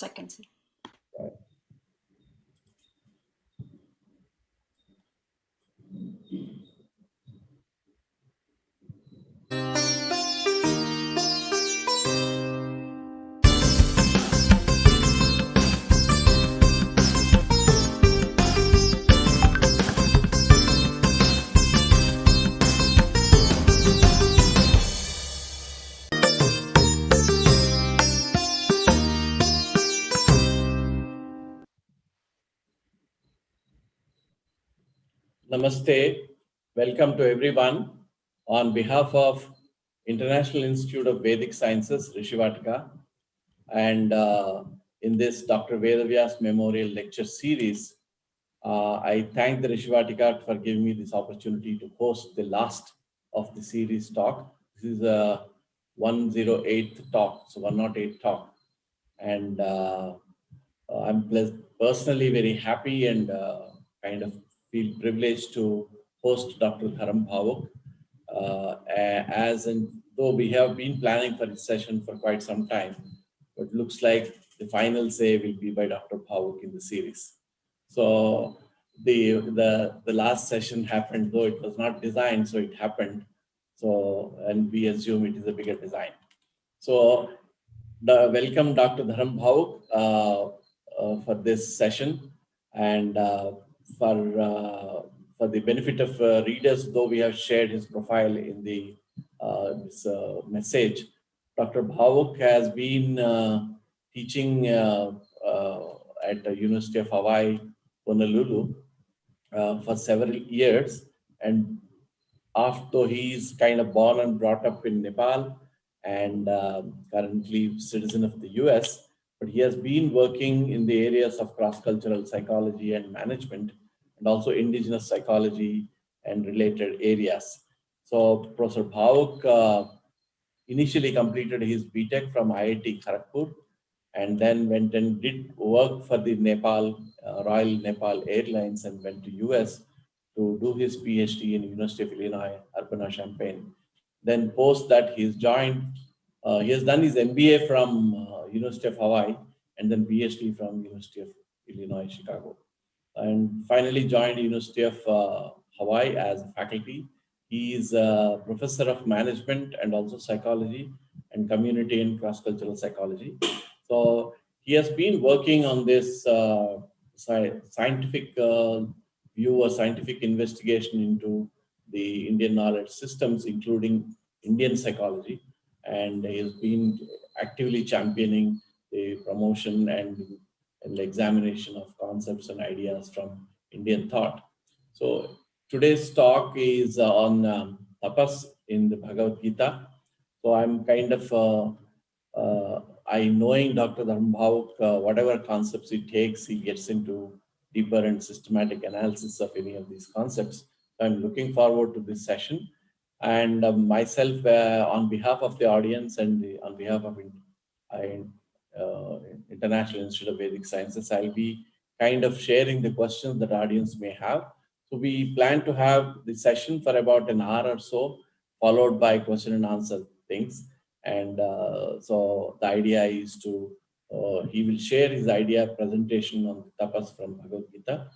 Seconds. Right. Namaste. Welcome to everyone. On behalf of International Institute of Vedic Sciences, Rishivatika, and in this Dr. Vedavyas Memorial Lecture Series, I thank the Rishivatika for giving me this opportunity to host the last of the series talk. This is a 108th talk, so 108 talk. And I'm personally very happy and kind of feel privileged to host Dr. Dharm Bhawuk. As in, though we have been planning for this session for quite some time, but looks like the final say will be by Dr. Bhawuk in the series. So the last session happened, though it was not designed, so it happened. So, and we assume it is a bigger design. So welcome Dr. Dharm Bhawuk for this session, and for the benefit of readers, though we have shared his profile in the this message, Dr. Bhawuk has been teaching at the University of Hawai'i, Honolulu, for several years, and after he is kind of born and brought up in Nepal, and currently citizen of the US, but he has been working in the areas of cross-cultural psychology and management, and also indigenous psychology and related areas. So Professor Bhawuk initially completed his BTech from IIT Kharagpur, and then went and did work for the Nepal, Royal Nepal Airlines, and went to US to do his PhD in University of Illinois, Urbana Champaign. Then post that he has done his MBA from University of Hawaii, and then PhD from University of Illinois, Chicago. And finally joined University of Hawaii as a faculty. He is a professor of management and also psychology and community and cross-cultural psychology. So he has been working on this scientific view or scientific investigation into the Indian knowledge systems, including Indian psychology, and he has been actively championing the promotion and the examination of concepts and ideas from Indian thought. So today's talk is on Tapas in the Bhagavad Gita. So I'm kind of knowing Dr. Dharm Bhawuk, whatever concepts he takes, he gets into deeper and systematic analysis of any of these concepts. So I'm looking forward to this session. And myself, on behalf of the audience and on behalf of International Institute of Vedic Sciences, I'll be kind of sharing the questions that audience may have. So we plan to have the session for about an hour or so, followed by question and answer things. And so the idea is to, he will share his idea presentation on the tapas from Bhagavad Gita.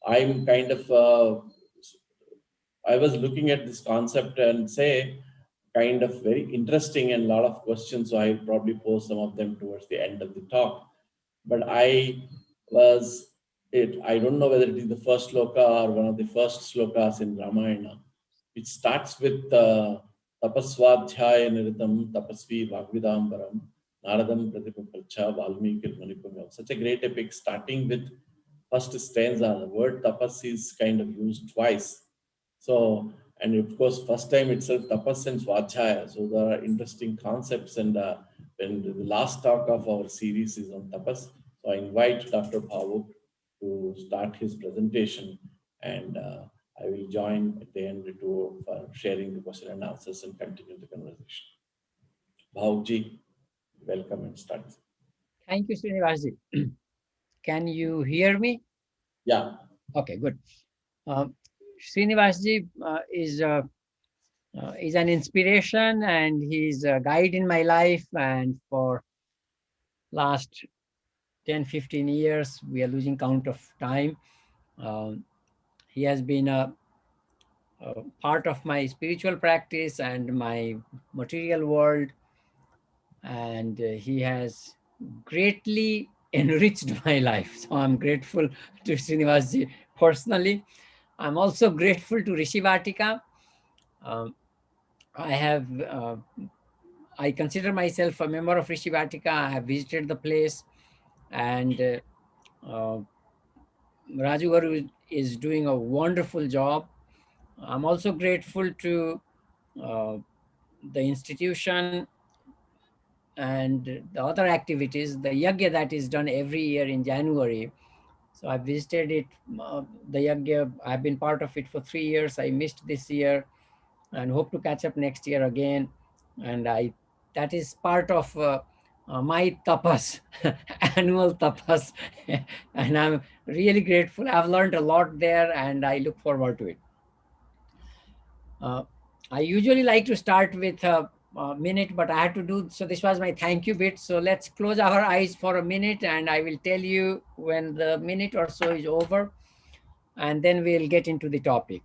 I'm kind of, I was looking at this concept and say, kind of very interesting and a lot of questions. So I'll probably pose some of them towards the end of the talk. But I don't know whether it is the first sloka or one of the first slokas in Ramayana. It starts with tapasvadhyaya niritam tapasvi bhagvidambaram naradam pratipapalcha valmiki manipamam. Such a great epic starting with first stanza. The word tapas is kind of used twice. So, and of course, first time itself, tapas and svadhyaya. So there are interesting concepts, and when the last talk of our series is on tapas. So I invite Dr. Bhawuk to start his presentation, and I will join at the end for sharing the question and answers and continue the conversation. Bhawukji, welcome and start. Thank you, Srinivasji. Can you hear me? Yeah. Okay, good. Srinivasji is an inspiration, and he's a guide in my life. And for last 10, 15 years. We are losing count of time. He has been a part of my spiritual practice and my material world, and he has greatly enriched my life. So I'm grateful to Srinivasji personally. I'm also grateful to Rishi Vatika. Um, I consider myself a member of Rishi Vatika. I have visited the place, and Raju Garu is doing a wonderful job. I'm also grateful to uh, the institution and the other activities, the yagya that is done every year in January. So I visited it, the yagya. I've been part of it for 3 years. I missed this year and hope to catch up next year again. And that is part of my tapas, annual tapas. And I'm really grateful. I've learned a lot there and I look forward to it. I usually like to start with a minute, but I had to do, so this was my thank you bit. So let's close our eyes for a minute and I will tell you when the minute or so is over, and then we'll get into the topic.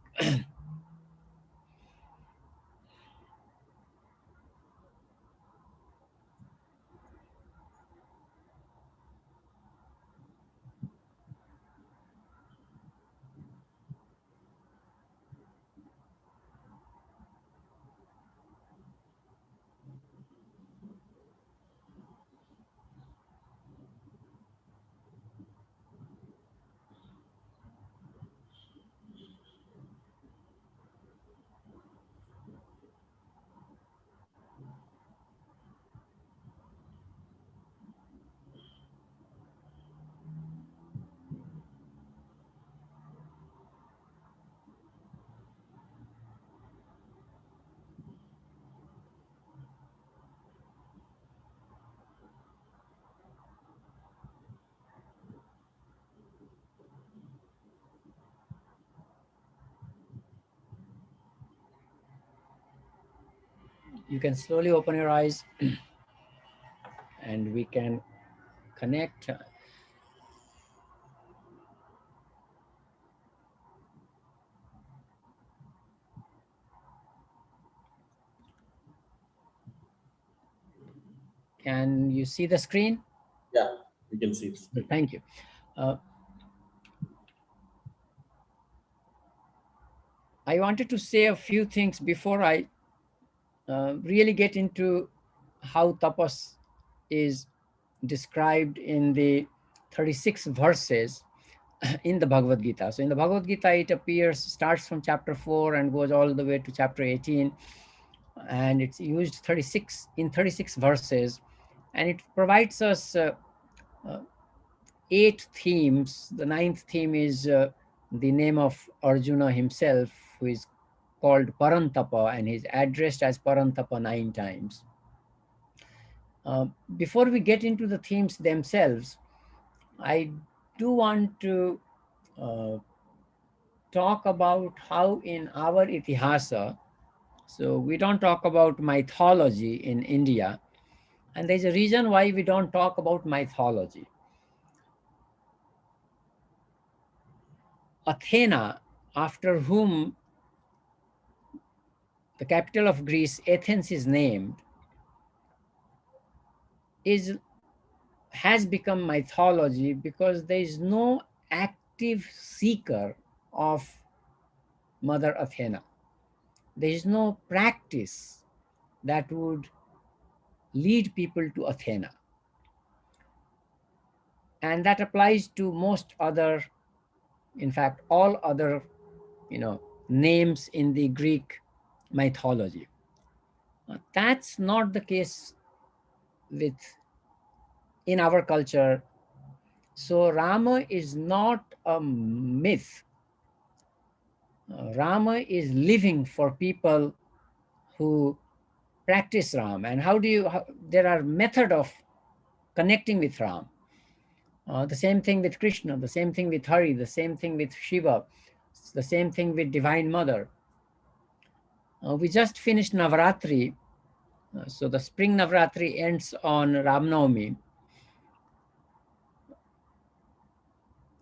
You can slowly open your eyes and we can connect. Can you see the screen? Yeah, we can see this. Thank you. I wanted to say a few things before I really get into how tapas is described in the 36 verses in the Bhagavad Gita. So in the Bhagavad Gita, it appears, starts from chapter 4 and goes all the way to chapter 18. And it's used 36 verses. And it provides us 8 themes. The 9th theme is the name of Arjuna himself, who is called Parantapa, and he's addressed as Parantapa 9 times. Before we get into the themes themselves, I do want to talk about how in our itihasa, so we don't talk about mythology in India, and there's a reason why we don't talk about mythology. Athena, after whom the capital of Greece, Athens, is named, has become mythology because there is no active seeker of Mother Athena. There is no practice that would lead people to Athena. And that applies to most other, in fact, all other, names in the Greek mythology. That's not the case with in our culture. So Rama is not a myth. Rama is living for people who practice Ram. And there are method of connecting with Ram. The same thing with Krishna, the same thing with Hari, the same thing with Shiva, the same thing with Divine Mother. We just finished Navaratri. So the spring Navaratri ends on Ram Navami.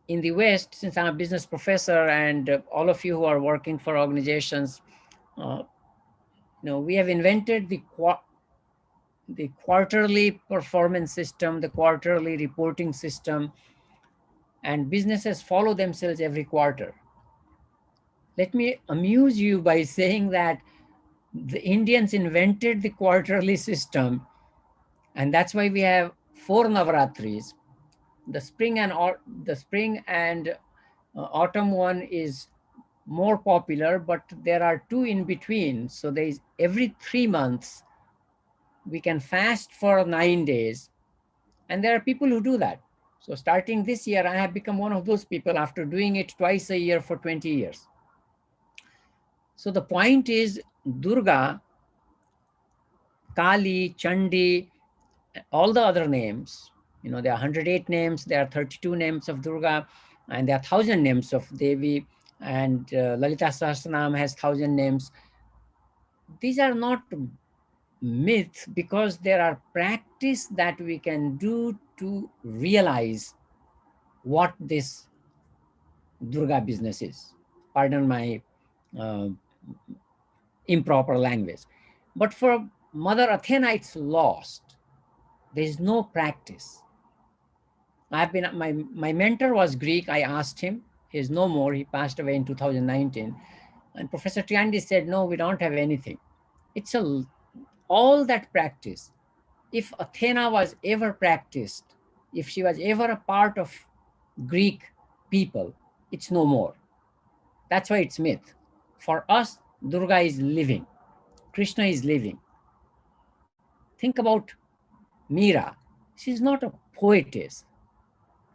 in the West, since I'm a business professor and all of you who are working for organizations, we have invented the quarterly performance system, the quarterly reporting system, and businesses follow themselves every quarter. Let me amuse you by saying that the Indians invented the quarterly system, and that's why we have 4 Navaratris. The spring and autumn one is more popular, but there are 2 in between. So there is every 3 months we can fast for 9 days, and there are people who do that. So starting this year, I have become one of those people after doing it twice a year for 20 years. So the point is, Durga, Kali, Chandi, all the other names, there are 108 names, there are 32 names of Durga, and there are 1,000 names of Devi, and Lalita Sahasranam has 1,000 names. These are not myths because there are practice that we can do to realize what this Durga business is. Pardon my uh, improper language. But for Mother Athena, it's lost. There is no practice. My mentor was Greek. I asked him. He's no more. He passed away in 2019. And Professor Triandi said, no, we don't have anything. It's all that practice. If Athena was ever practiced, if she was ever a part of Greek people, it's no more. That's why it's myth. For us, Durga is living. Krishna is living. Think about Meera. She's not a poetess.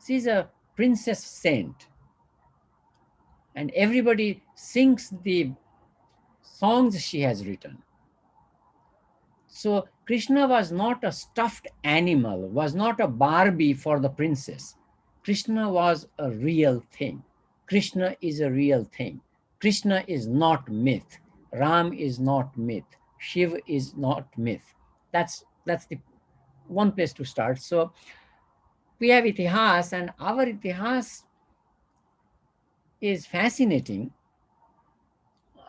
She's a princess saint. And everybody sings the songs she has written. So Krishna was not a stuffed animal, was not a Barbie for the princess. Krishna was a real thing. Krishna is a real thing. Krishna is not myth. Ram is not myth. Shiv is not myth. That's the one place to start. So we have itihas, and our itihas is fascinating.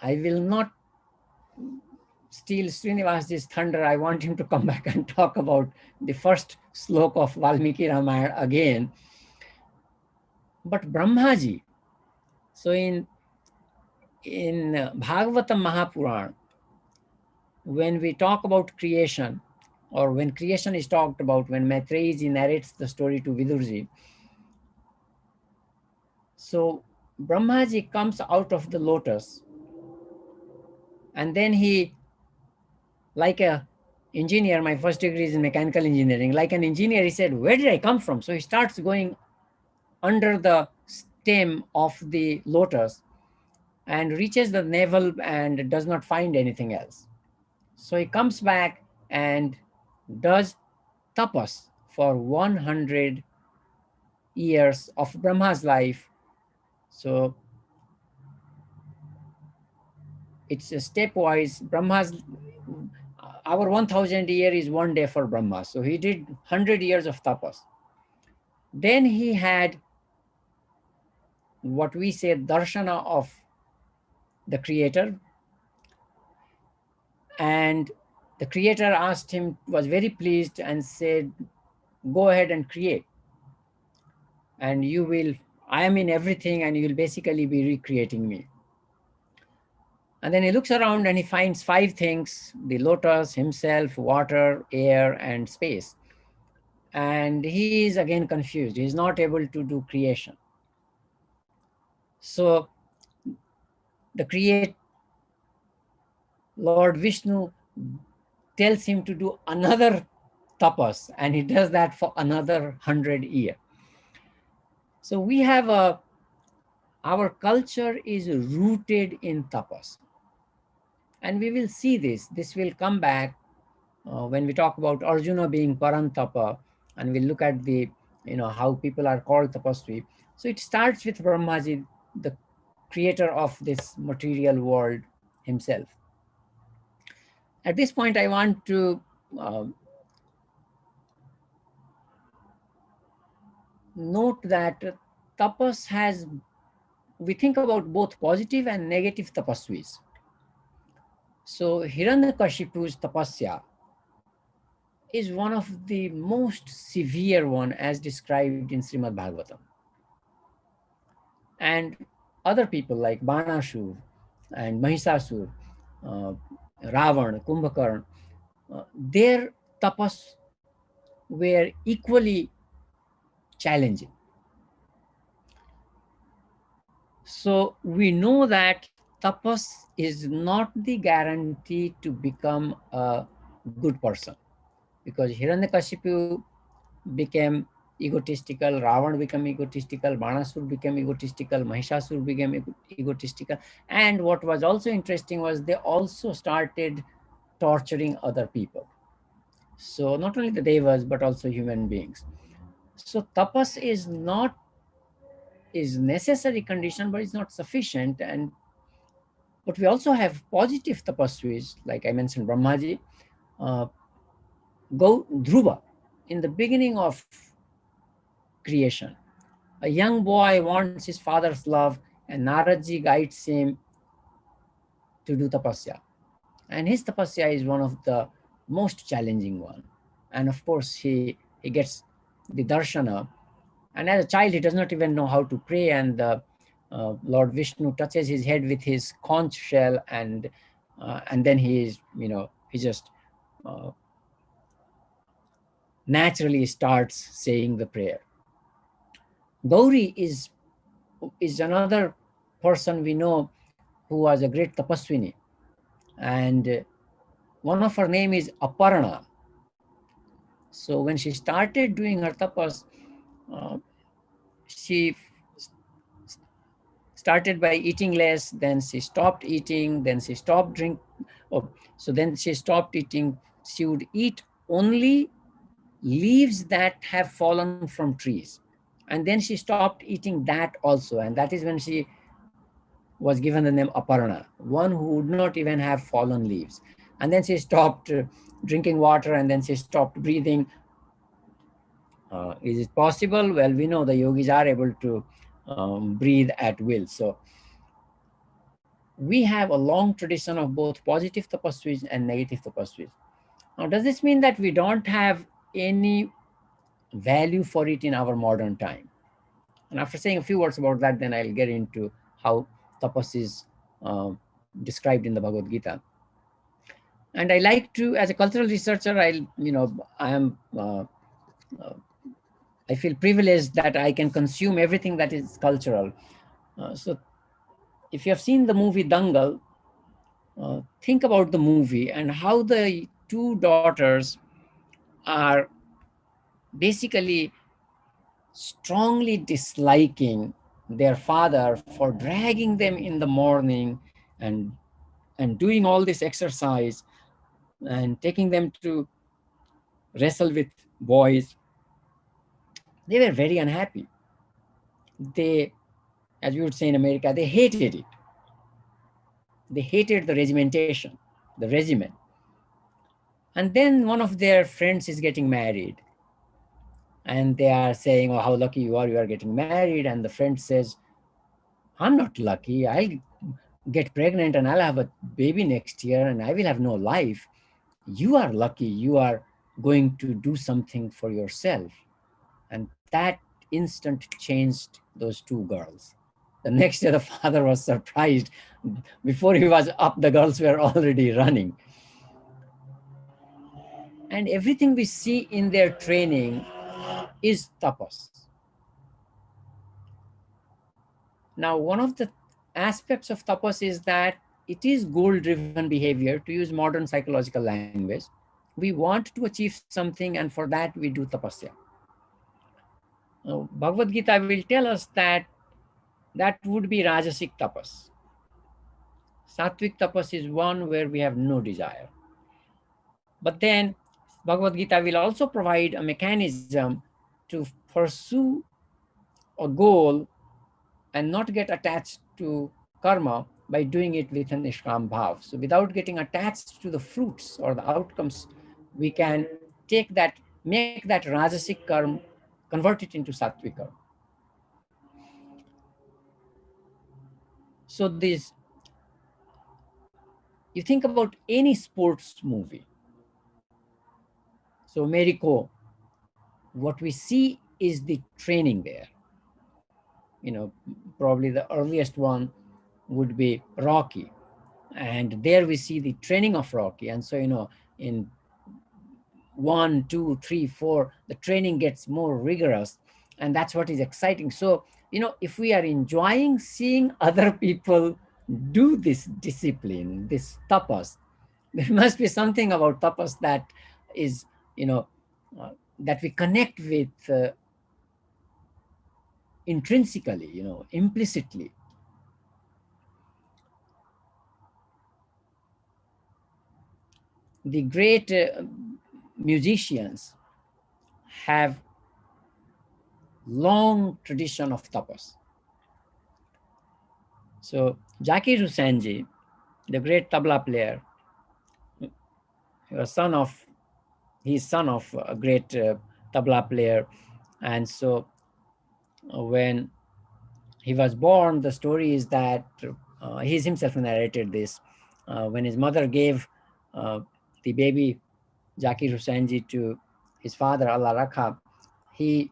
I will not steal Srinivas's thunder. I want him to come back and talk about the first slok of Valmiki Ramayana again. But Brahmaji, so in Bhagavatam Mahapuran, when we talk about creation, or when creation is talked about, when Maitreyi narrates the story to Vidurji, so Brahmaji comes out of the lotus, and then he, like a engineer, my first degree is in mechanical engineering, like an engineer, he said, where did I come from? So he starts going under the stem of the lotus and reaches the navel and does not find anything else. So he comes back and does tapas for 100 years of Brahma's life. So it's a stepwise. Our 1,000 year is 1 day for Brahma. So he did 100 years of tapas. Then he had what we say darshana of the creator. And the creator asked him, was very pleased and said, go ahead and create. And I am in everything and you'll basically be recreating me. And then he looks around and he finds 5 things: the lotus, himself, water, air, and space. And he is again confused. He's not able to do creation. So the Lord Vishnu tells him to do another tapas, and he does that for another 100 years. So we have our culture is rooted in tapas. And we will see this will come back when we talk about Arjuna being Parantapa, and we'll look at how people are called tapasvi. So it starts with Brahmaji, the creator of this material world himself. At this point, I want to note that tapas has, we think about both positive and negative tapasvis. So Hiranyakashipu's tapasya is one of the most severe one as described in Srimad Bhagavatam. And other people like Banashur and Mahisasur, uh, Ravan, Kumbhakarna, their tapas were equally challenging. So we know that tapas is not the guarantee to become a good person, because Hiranyakashipu became egotistical, Ravan became egotistical, Banasur became egotistical, Mahishasur became egotistical. And what was also interesting was they also started torturing other people. So not only the devas, but also human beings. So tapas is necessary condition, but it's not sufficient. And but we also have positive tapasvis, like I mentioned, Brahmaji, uh, go Dhruva, in the beginning of creation. A young boy wants his father's love, and Naradji guides him to do tapasya. And his tapasya is one of the most challenging one. And of course, he gets the darshana. And as a child, he does not even know how to pray. And Lord Vishnu touches his head with his conch shell, and then he is, he just uh, naturally starts saying the prayer. Gauri is another person we know who was a great tapaswini, and one of her name is Aparna. So when she started doing her tapas, uh, she started by eating less, then she stopped eating, then she stopped drink. Oh, so then she stopped eating. She would eat only leaves that have fallen from trees. And then she stopped eating that also. And that is when she was given the name Aparna, one who would not even have fallen leaves. And then she stopped drinking water, and then she stopped breathing. Is it possible? Well, we know the yogis are able to breathe at will. So we have a long tradition of both positive tapasvis and negative tapasvis. Now, does this mean that we don't have any value for it in our modern time? And after saying a few words about that, then I'll get into how tapas is uh, described in the Bhagavad Gita. And I like to, as a cultural researcher, I am, uh, I feel privileged that I can consume everything that is cultural. So if you have seen the movie Dangal, think about the movie and how the two daughters are basically strongly disliking their father for dragging them in the morning and doing all this exercise and taking them to wrestle with boys. They were very unhappy. They, as we would say in America, they hated it. They hated the regimentation, the regimen. And then one of their friends is getting married, and they are saying, "Oh, how lucky you are getting married." And the friend says, "I'm not lucky. I'll get pregnant and I'll have a baby next year and I will have no life. You are lucky. You are going to do something for yourself." And that instant changed those two girls. The next day, the father was surprised. Before he was up, the girls were already running. And everything we see in their training is tapas. Now, one of the aspects of tapas is that it is goal-driven behavior, to use modern psychological language. We want to achieve something, and for that we do tapasya. Now, Bhagavad Gita will tell us that that would be rajasic tapas. Sattvic tapas is one where we have no desire. But then Bhagavad Gita will also provide a mechanism to pursue a goal and not get attached to karma by doing it with an ishkam bhav. So without getting attached to the fruits or the outcomes, we can take that, make that rajasic karma, convert it into sattvic karma. So this, you think about any sports movie. So Americo, what we see is the training there. You know, probably the earliest one would be Rocky. And there we see the training of Rocky. And so, you know, in 1, 2, 3, 4, the training gets more rigorous. And that's what is exciting. So, you know, if we are enjoying seeing other people do this discipline, this tapas, there must be something about tapas that is, you know, that we connect with intrinsically, you know, implicitly. The great musicians have long tradition of tapas. So Jackie Rusanji, the great tabla player, was he's son of a great tabla player. And so when he was born, the story is that he's himself narrated this. When his mother gave the baby Jackie Rusanji to his father, Allah Rakha, he,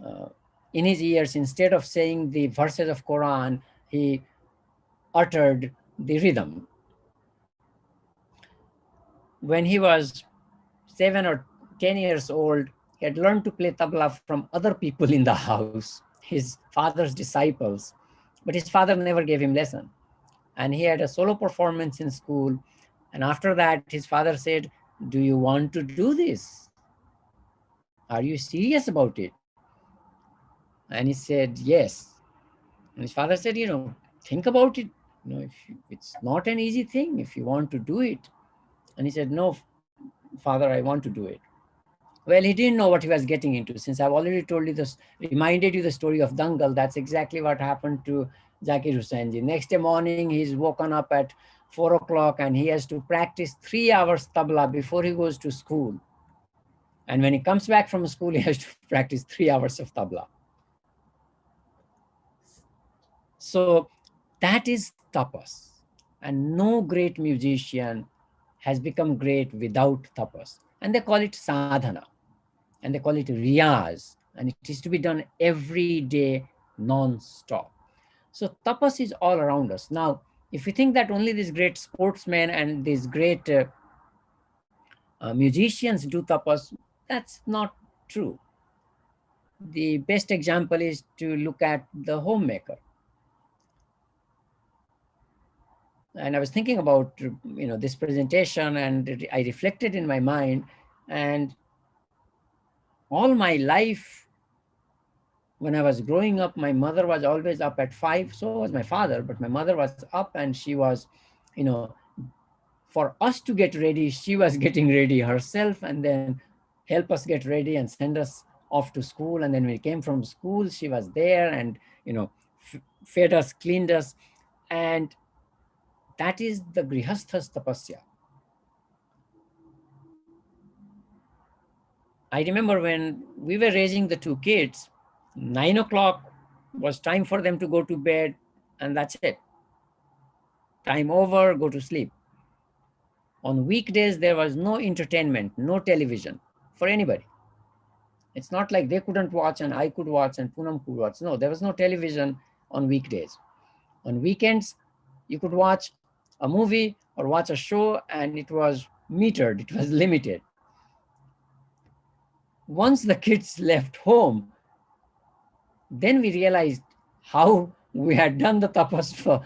uh, in his ears, instead of saying the verses of Quran, he uttered the rhythm. When he was 7 or 10 years old, he had learned to play tabla from other people in the house, his father's disciples, but his father never gave him lesson. And he had a solo performance in school. And after that, his father said, "Do you want to do this? Are you serious about it?" And he said, "Yes." And his father said, "Think about it. It's not an easy thing if you want to do it." And he said, "No, father, I want to do it." Well, he didn't know what he was getting into. Since I've already told you this, reminded you the story of Dangal, that's exactly what happened to Zakir Hussainji. Next day morning, he's woken up at 4 o'clock and he has to practice 3 hours tabla before he goes to school. And when he comes back from school, he has to practice 3 hours of tabla. So that is tapas. And no great musician has become great without tapas. And they call it sadhana. And they call it riyaz. And it is to be done every day, non-stop. So tapas is all around us. Now, if you think that only these great sportsmen and these great musicians do tapas, that's not true. The best example is to look at the homemaker. And I was thinking about this presentation, and I reflected in my mind, and all my life when I was growing up, my mother was always up at 5. So was my father, but my mother was up, and she was, for us to get ready, she was getting ready herself, and then help us get ready and send us off to school. And then when we came from school, she was there and, fed us, cleaned us. And that is the Grihasthas tapasya. I remember when we were raising the 2 kids, 9 o'clock was time for them to go to bed, and that's it. Time over, go to sleep. On weekdays, there was no entertainment, no television for anybody. It's not like they couldn't watch and I could watch and Poonam could watch. No, there was no television on weekdays. On weekends, you could watch a movie or watch a show, and it was metered, it was limited. Once the kids left home, then we realized how we had done the tapas for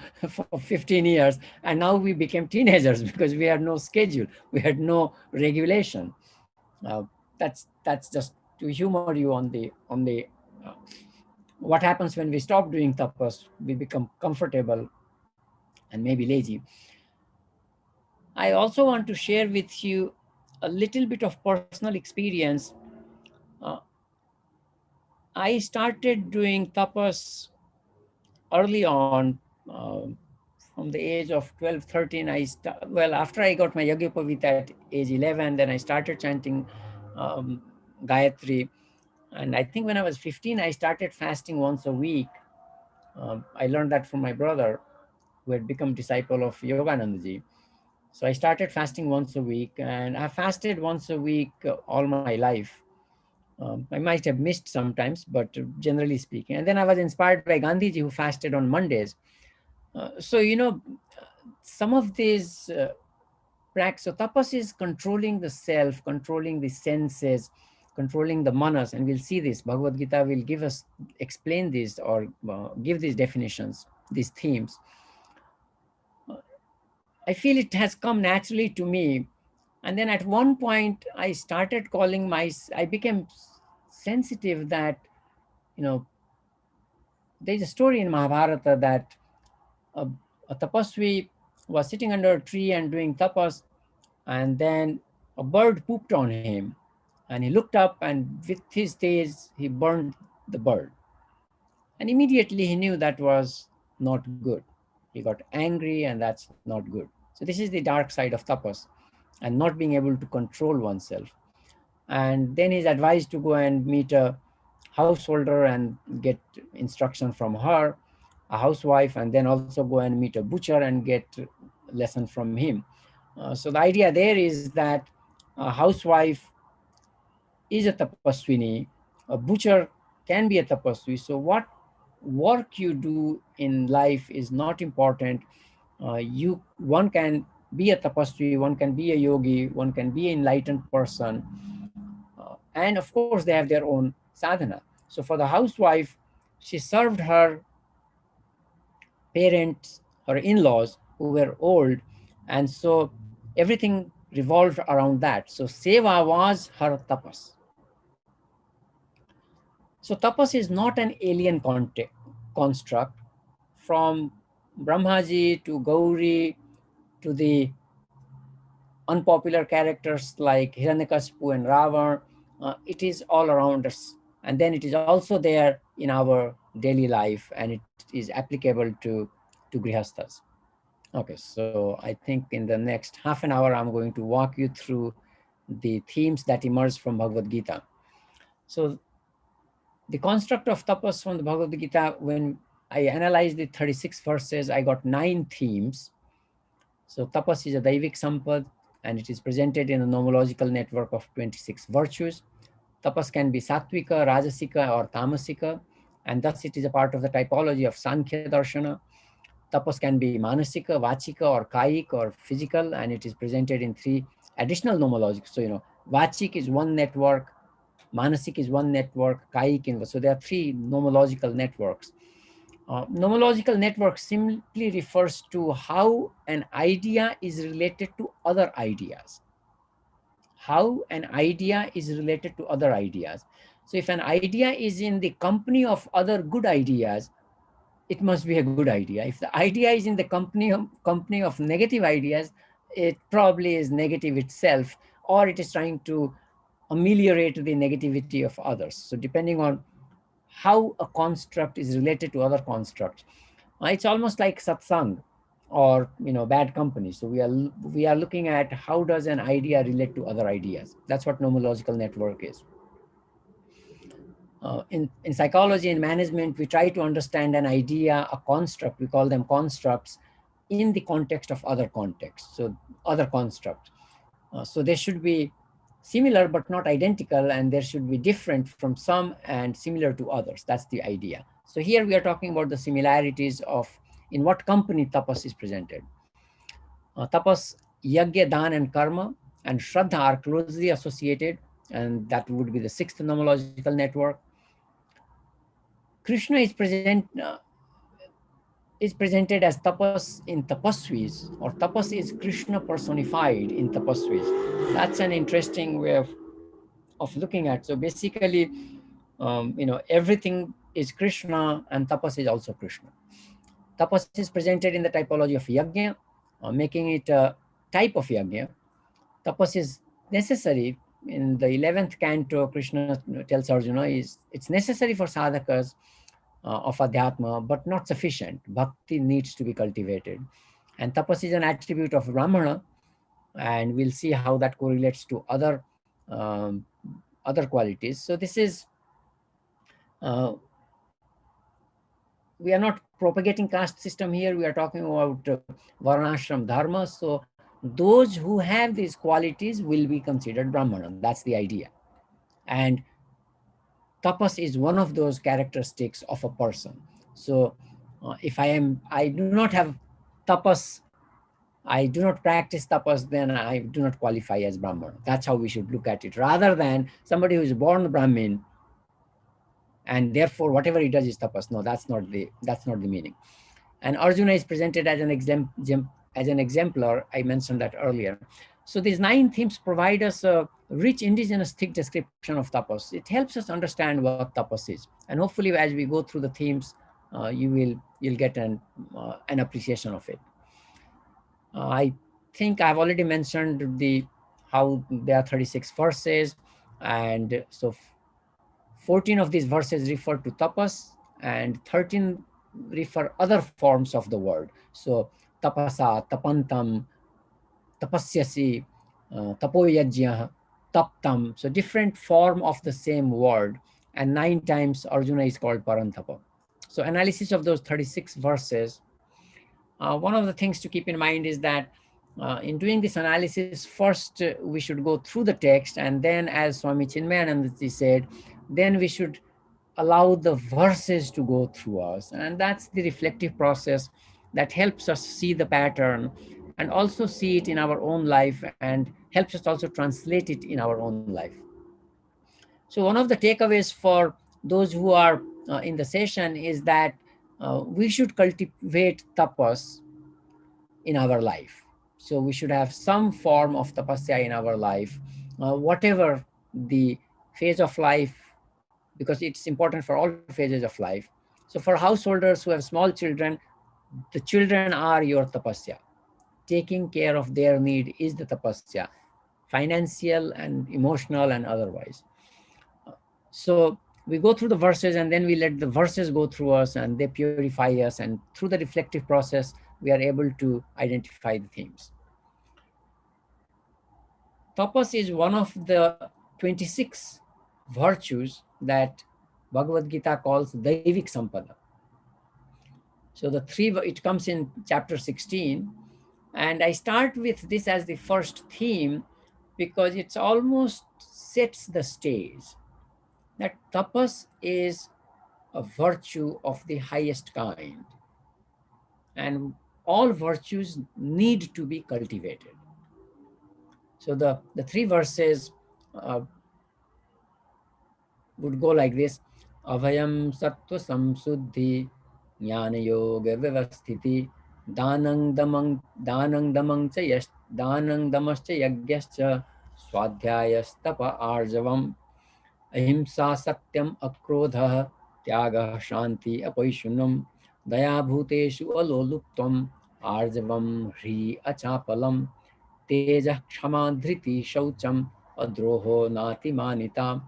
15 years, and now we became teenagers because we had no schedule, we had no regulation. That's just to humor you on the what happens when we stop doing tapas. We become comfortable and maybe lazy. I also want to share with you a little bit of personal experience. uh, I started doing tapas early on, from the age of 12, 13. Well, after I got my Yagyopaveeta at age 11, then I started chanting um, Gayatri. And I think when I was 15, I started fasting once a week. I learned that from my brother. who had become disciple of Yoganandaji. So I started fasting once a week, and I fasted once a week all my life. I might have missed sometimes, but generally speaking. And then I was inspired by Gandhiji, who fasted on Mondays. So, some of these practice. So tapas is controlling the self, controlling the senses, controlling the manas, and we'll see this. Bhagavad Gita will explain this, or give these definitions, these themes. I feel it has come naturally to me. And then at one point, I became sensitive that, you know, there's a story in Mahabharata that a, a tapasvi was sitting under a tree and doing tapas, and then a bird pooped on him, and he looked up, and with his tails he burned the bird, and immediately he knew that was not good. He got angry, and that's not good. So this is the dark side of tapas, and not being able to control oneself. And then he's advised to go and meet a householder and get instruction from her, a housewife, and then also go and meet a butcher and get lesson from him. So the idea there is that a housewife is a tapaswini, a butcher can be a tapaswi. So what work you do in life is not important. One can be a tapasvi, one can be a yogi, one can be an enlightened person, and of course they have their own sadhana. So for the housewife, she served her parents, her in-laws who were old, and so everything revolved around that. So seva was her tapas. So tapas is not an alien construct. From Brahmaji to Gauri to the unpopular characters like Hiranyakashipu and Ravan, it is all around us. And then it is also there in our daily life, and it is applicable to grihasthas. Okay, so I think in the next half an hour, I'm going to walk you through the themes that emerge from Bhagavad Gita. So the construct of tapas from the Bhagavad Gita, when I analyzed the 36 verses, I got 9 themes. So tapas is a Daivik sampad, and it is presented in a nomological network of 26 virtues. Tapas can be sattvika, rajasika, or tamasika, and thus it is a part of the typology of Sankhya Darshana. Tapas can be manasika, vachika, or kayik, or physical, and it is presented in 3 additional nomologics. So, vachik is one network, manasik is one network, kayik in. So there are 3 nomological networks. Nomological network simply refers to how an idea is related to other ideas. How an idea is related to other ideas. So if an idea is in the company of other good ideas, it must be a good idea. If the idea is in the company of negative ideas, it probably is negative itself, or it is trying to ameliorate the negativity of others. So depending on how a construct is related to other constructs, it's almost like satsang or bad company. So we are looking at how does an idea relate to other ideas. That's what nomological network is. In psychology and management, we try to understand an idea, a construct, we call them constructs, in the context of other contexts, so other constructs. So they should be similar but not identical, and there should be different from some and similar to others. That's the idea. So here we are talking about the similarities of in what company tapas is presented. Tapas, yagya, dan, and karma, and shraddha are closely associated, and that would be the 6th nomological network. Krishna is presented as tapas in tapasvis, or tapas is Krishna personified in tapasvis. That's an interesting way of looking at. So basically, everything is Krishna, and tapas is also Krishna. Tapas is presented in the typology of yajna, making it a type of yajna. Tapas is necessary. In the 11th canto, Krishna tells Arjuna it's necessary for sadhakas of adhyatma, but not sufficient. Bhakti needs to be cultivated. And tapas is an attribute of Brahmana, and we'll see how that correlates to other qualities. So this is we are not propagating caste system here. We are talking about varnashram dharma. So those who have these qualities will be considered brahmana. That's the idea. And tapas is one of those characteristics of a person. So if I do not have tapas, I do not practice tapas, then I do not qualify as brahmana. That's how we should look at it, rather than somebody who is born brahmin and therefore whatever he does is tapas. No, that's not the meaning. And Arjuna is presented as an exemplar. I mentioned that earlier. So these 9 themes provide us a rich indigenous thick description of tapas. It helps us understand what tapas is, and hopefully as we go through the themes, you'll get an appreciation of it. I think I've already mentioned how there are 36 verses, and so 14 of these verses refer to tapas, and 13 refer other forms of the word. So tapasa, tapantam, tapasyasi, tapoyajya, taptam. So different form of the same word, and 9 times Arjuna is called Parantapa. So analysis of those 36 verses. One of the things to keep in mind is that in doing this analysis, first we should go through the text, and then, as Swami Chinmayanandaji said, then we should allow the verses to go through us. And that's the reflective process that helps us see the pattern and also see it in our own life, and helps us also translate it in our own life. So one of the takeaways for those who are in the session is that we should cultivate tapas in our life. So we should have some form of tapasya in our life, whatever the phase of life, because it's important for all phases of life. So for householders who have small children, the children are your tapasya. Taking care of their need is the tapasya, financial and emotional and otherwise. So we go through the verses, and then we let the verses go through us, and they purify us, and through the reflective process we are able to identify the themes. Tapas is one of the 26 virtues that Bhagavad Gita calls Daivik Sampada. So it comes in chapter 16, and I start with this as the first theme because it's almost sets the stage that tapas is a virtue of the highest kind, and all virtues need to be cultivated. So the 3 verses uh, would go like this: Avayam Sattva Samsuddhi Jnana Yoga Vyavasthiti Danang Damang Cha Yash Danang Damascha Yagyascha Swadhyayastapa Arjavam Ahimsa Satyam Akrodha Tyaga Shanti Apaishunam Daya Bhuteshu Aloluptam Arjavam Hri Achapalam Teja Kshama Dhriti Shaucham Adroho Nati Manita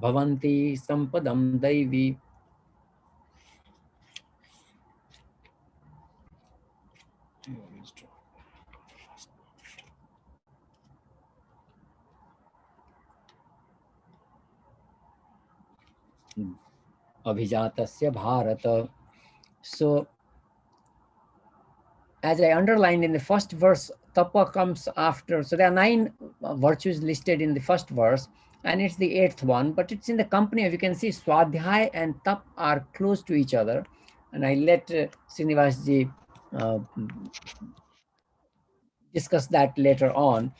Bhavanti Sampadam Daivi. Abhijatasya Bharata. So, as I underlined in the first verse, tapa comes after. So there are 9 virtues listed in the first verse, and it's the 8th one, but it's in the company of, you can see Swadhyay and Tap are close to each other. And I let Srinivasji discuss that later on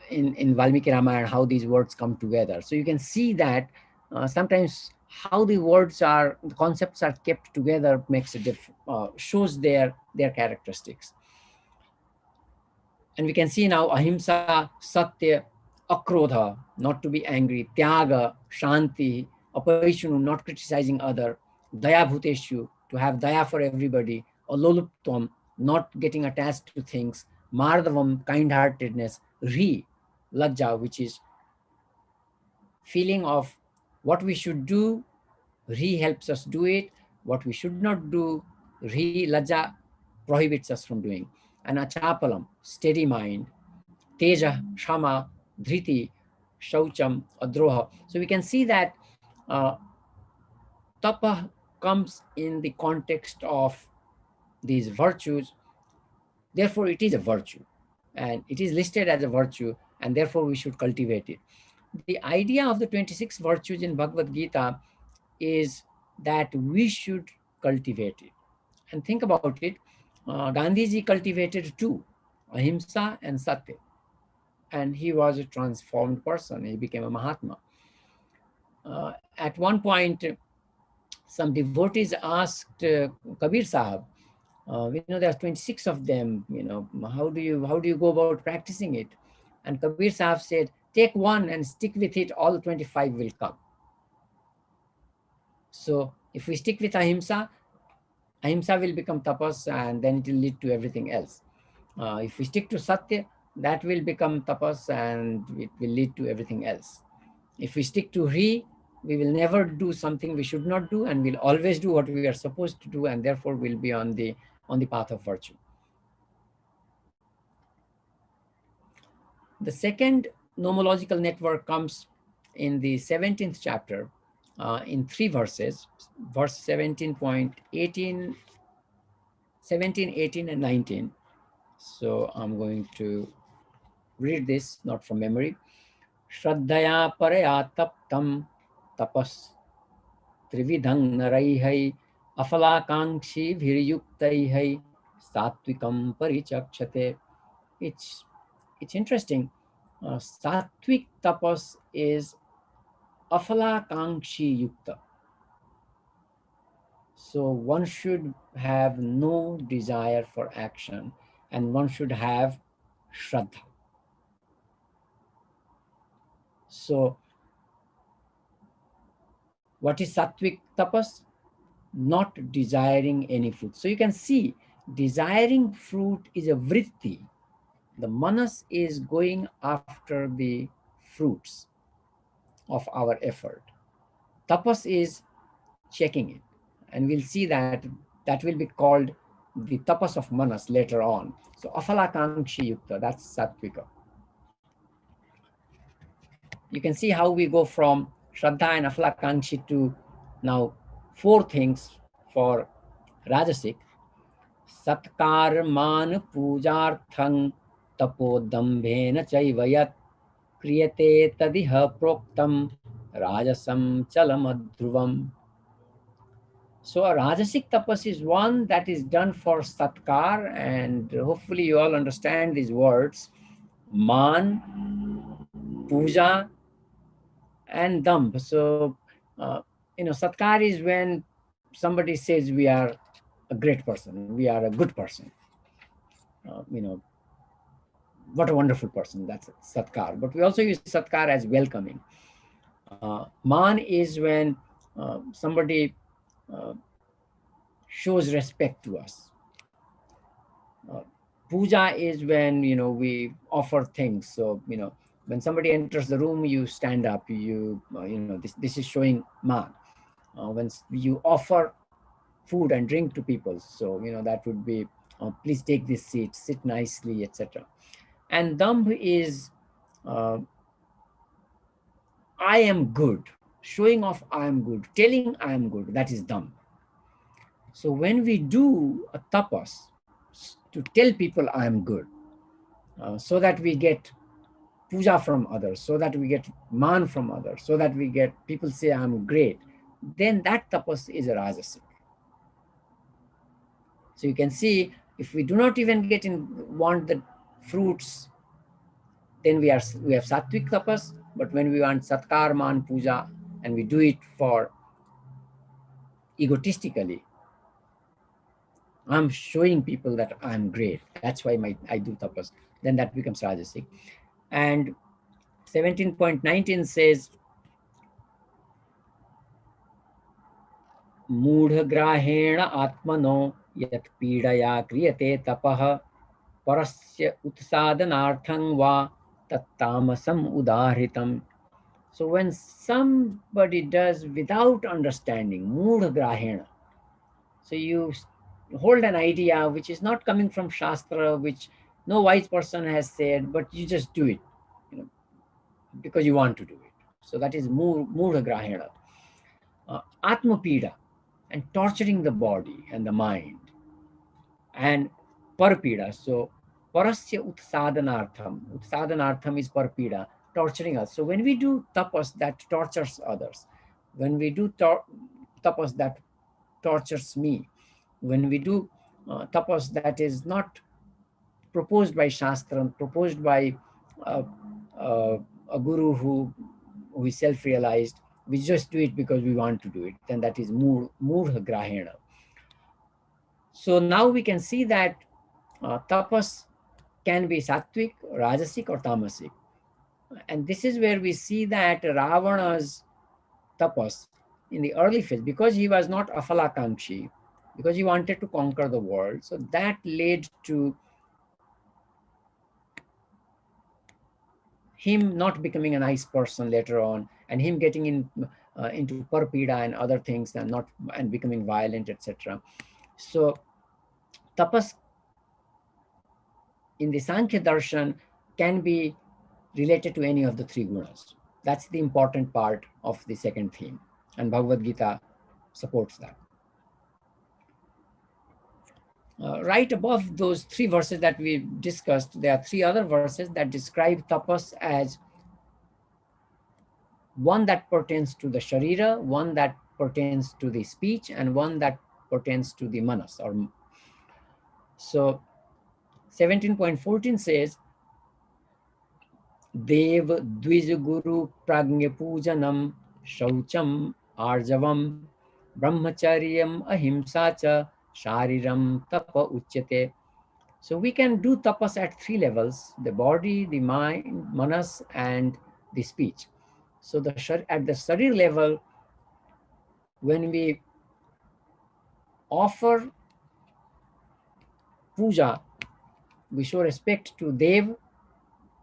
in Valmiki Ramayana, how these words come together. So you can see that sometimes how the words are, the concepts are kept together makes a shows their characteristics. And we can see now ahimsa, satya, akrodha, not to be angry, tyaga, shanti, apaishunu, not criticizing other, daya bhuteshu, to have daya for everybody, aloluptam, not getting attached to things, mardhavam, kind-heartedness, ri, lajja, which is feeling of what we should do, ri helps us do it, what we should not do, ri, lajja, prohibits us from doing. And achapalam, steady mind, teja, shama, dhriti, shaucham, adroha. So we can see that tapa comes in the context of these virtues, therefore it is a virtue, and it is listed as a virtue, and therefore we should cultivate it. The idea of the 26 virtues in Bhagavad Gita is that we should cultivate it. And think about it, Gandhiji cultivated two, ahimsa and satya, and he was a transformed person. He became a Mahatma. At one point, some devotees asked Kabir Sahib, there are 26 of them, how do you go about practicing it? And Kabir Sahib said, take one and stick with it, all 25 will come. So if we stick with ahimsa will become tapas, and then it will lead to everything else. If we stick to satya, that will become tapas, and it will lead to everything else. If we stick to hri, we will never do something we should not do, and we'll always do what we are supposed to do, and therefore we'll be on the path of virtue. The second nomological network comes in the 17th chapter, in 3 verses, verse 17.18, 17, 18, and 19. So I'm going to read this, not from memory. Shraddhaya paraya taptam tapas trividhang naraihai afalakankshi bhiryuktaihai satvikam parichakshate. It's interesting. Sattvic tapas is afalakankshi yukta. So one should have no desire for action, and one should have shraddha. So what is sattvic tapas? Not desiring any fruit. So you can see, desiring fruit is a vritti. The manas is going after the fruits of our effort. Tapas is checking it. And we'll see that that will be called the tapas of manas later on. So afalakankshi yukta, that's sattvika. You can see how we go from shraddha and afalakankshi to now 4 things for rajasic. Satkar man pujarthang tapodambhena chaivayat kriyate tadiha proktam rajasam chalamadhruvam. So a rajasic tapas is one that is done for satkar, and hopefully you all understand these words: man, puja, and damp. So satkar is when somebody says we are a great person, we are a good person, what a wonderful person. That's satkar. But we also use satkar as welcoming. Man is when somebody shows respect to us. Puja is when we offer things. So when somebody enters the room, you stand up. This is showing man. When you offer food and drink to people, so that would be please take this seat, sit nicely, etc. And Dharm is I am good, showing off I am good, telling I am good. That is Dharm. So when we do a tapas to tell people I am good, so that we get puja from others, so that we get man from others, so that we get people say I'm great, then that tapas is a rajasic. So you can see, if we do not even want the fruits, then we have sattvic tapas. But when we want satkar, man, puja, and we do it for egotistically, I'm showing people that I'm great, that's why I do tapas, then that becomes rajasic. And 17.19 says, मूढ़ग्राहेण आत्मनो यत् पीडया क्रियते तपः परस्य उत्सादनार्थं वा तत्तामसम उदाहृतम्. So when somebody does without understanding, मूढ़ग्राहेण, so you hold an idea which is not coming from Shastra, which no wise person has said, but you just do it, because you want to do it. So that is Mudha Grahena. Atma Pida. and torturing the body and the mind. And parpida, so parasya utsadanartham is parpida, torturing us. So when we do tapas, that tortures others. When we do tapas, that tortures me. When we do tapas, that is not proposed by Shastra, proposed by uh, uh, a guru who is self-realized, we just do it because we want to do it, then that is murha grahena. So now we can see that tapas can be sattvic, rajasic, or tamasic. And this is where we see that Ravana's tapas in the early phase, because he was not afalakamshi, because he wanted to conquer the world, so that led to him not becoming a nice person later on, and him getting into parpida and other things, and becoming violent, etc. So tapas in the Sankhya darshan can be related to any of the three gunas. That's the important part of the second theme, and Bhagavad Gita supports that. Right above those three verses that we discussed, there are three other verses that describe tapas as one that pertains to the sharira, one that pertains to the speech, and one that pertains to the manas. So 17.14 says, Dev Dvij Guru Pragnya Pujanam Shaucham Arjavam Brahmacharyam Ahimsa Cha Shariram Tapa Uchyate. So we can do tapas at three levels: the body, the mind, manas, and the speech. So at the sharir level, when we offer puja, we show respect to Dev,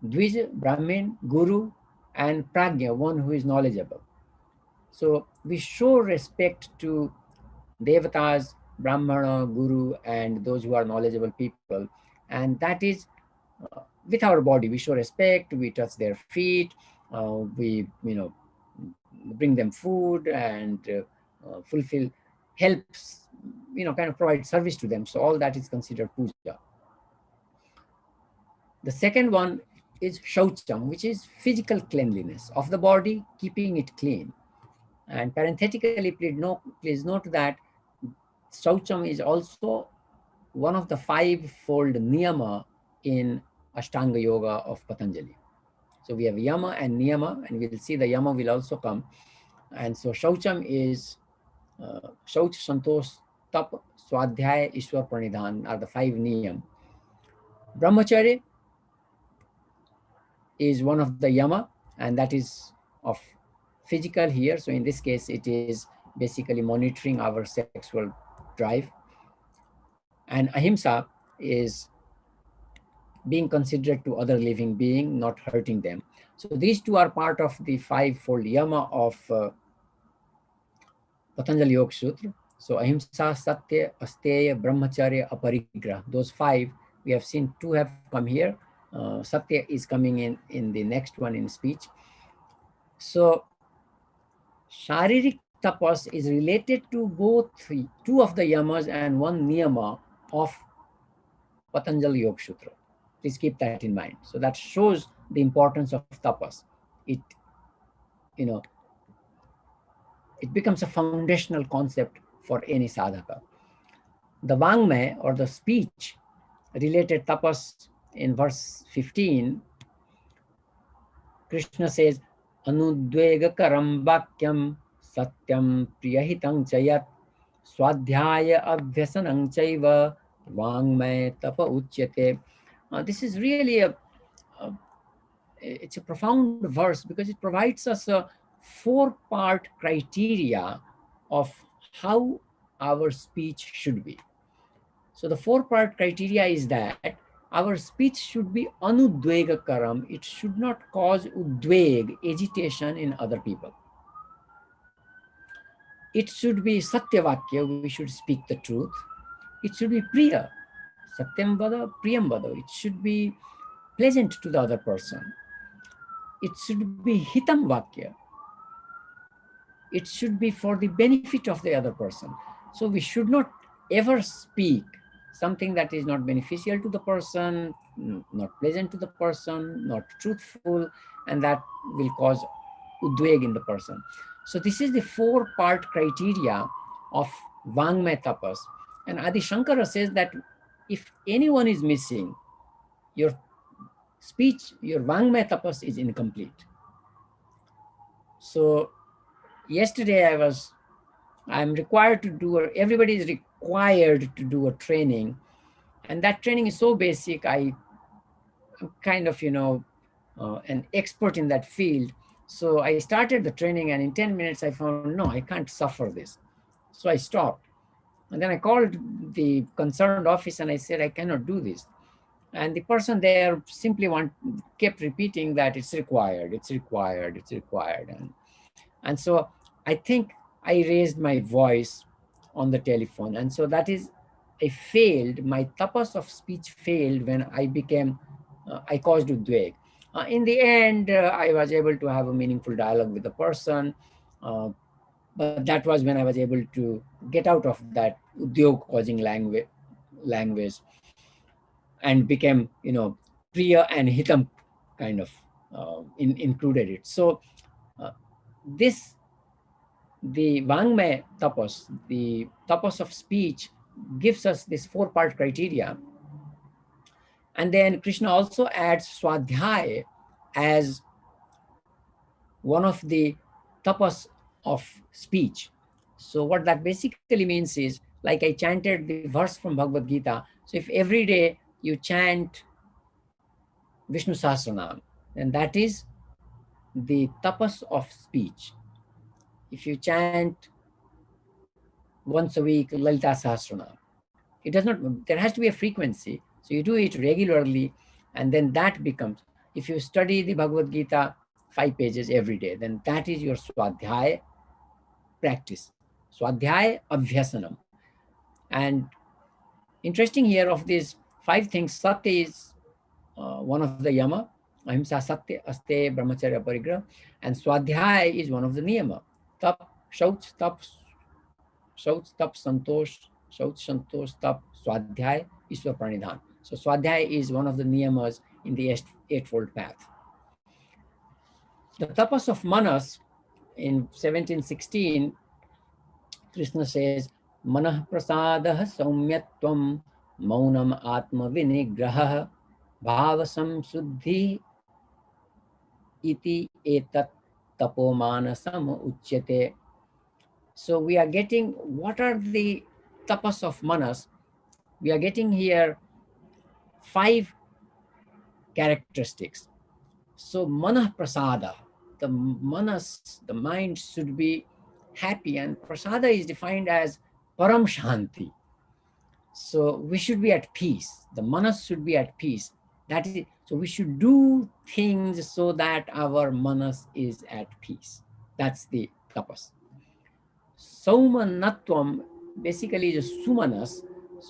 Dvij, Brahmin, Guru, and Pragya, one who is knowledgeable. So we show respect to Devatas, Brahmana, Guru, and those who are knowledgeable people. And that is with our body. We show respect, we touch their feet, we bring them food and helps, kind of provide service to them. So all that is considered puja. The second one is shaucham, which is physical cleanliness of the body, keeping it clean. And parenthetically, please note that shaucham is also one of the five-fold niyama in Ashtanga Yoga of Patanjali. So we have yama and niyama, and we'll see the yama will also come. And so shaucham is shauch, santosh, tap, swadhyaya, ishwar, pranidhan are the five niyam. Brahmacharya is one of the yama, and that is of physical here. So in this case, it is basically monitoring our sexual drive. And ahimsa is being considerate to other living being, not hurting them. So these two are part of the five-fold yama of Patanjali Yoga Sutra. So ahimsa, satya, asteya, brahmacharya, aparigraha. Those five, we have seen two have come here. Satya is coming in the next one in speech. So sharirik tapas is related to both two of the yamas and one niyama of Patanjali Yoga Sutra. Please keep that in mind. So that shows the importance of tapas. It becomes a foundational concept for any sadhaka. The Vangmaya, or the speech related tapas, in verse 15, Krishna says, Anudvega karam vakyam satyam priyahitam chayat swadhyaya abhyasanam chaiva Vangmaya tapa uchyate. This is really it's a profound verse, because it provides us a four-part criteria of how our speech should be. So the four-part criteria is that our speech should be anudvega karam. It should not cause udveg, agitation in other people. It should be satyavakya, we should speak the truth. It should be priya, satyam vada, priyam vada. It should be pleasant to the other person. It should be hitam vakya. It should be for the benefit of the other person. So we should not ever speak something that is not beneficial to the person, not pleasant to the person, not truthful, and that will cause udveg in the person. So this is the four-part criteria of Vangmaya tapas. And Adi Shankara says that if anyone is missing, your speech, your Vangmaya tapas is incomplete. So yesterday I'm required to do, or everybody is required to do a training. And that training is so basic. I'm kind of, an expert in that field. So I started the training, and in 10 minutes I found, no, I can't suffer this. So I stopped. And then I called the concerned office and I said, I cannot do this. And the person there simply kept repeating that it's required, it's required, it's required. And so I think I raised my voice on the telephone. And so that is, I failed. My tapas of speech failed when I caused udveg. In the end, I was able to have a meaningful dialogue with the person. But that was when I was able to get out of that udyog causing language and became, priya and hitam kind of included it. So uh, this, the Vangmaya tapas, the tapas of speech, gives us this four-part criteria. And then Krishna also adds swadhyaya as one of the tapas of speech. So what that basically means is, like I chanted the verse from Bhagavad Gita. So if every day you chant Vishnu Sahasranam, then that is the tapas of speech. If you chant once a week Lalita Sahasranam, it does not, there has to be a frequency. So you do it regularly, and then that becomes, if you study the Bhagavad Gita 5 pages every day, then that is your swadhyaya practice. Swadhyaya abhyasanam. And interesting here, of these 5 things, satya is one of the yama, ahimsa satya aste brahmacharya parigraha, and swadhyaya is one of the niyama. Tap, shauch, tap, santosh, tap, swadhyaya, Ishwar pranidhan. So swadhyaya is one of the niyamas in the eightfold path. The tapas of Manas in 1716, Krishna says, Manah prasadah saumyatvam maunam atma vinigraha bhavasam suddhi iti etat tapomanasam uchyate. So we are getting, what are the tapas of Manas? We are getting here 5 characteristics. So manah prasada, the manas, the mind should be happy, and prasada is defined as param shanti. So we should be at peace. The manas should be at peace. That is, so we should do things so that our manas is at peace. That's the tapas. Saumanatvam basically is a sumanas.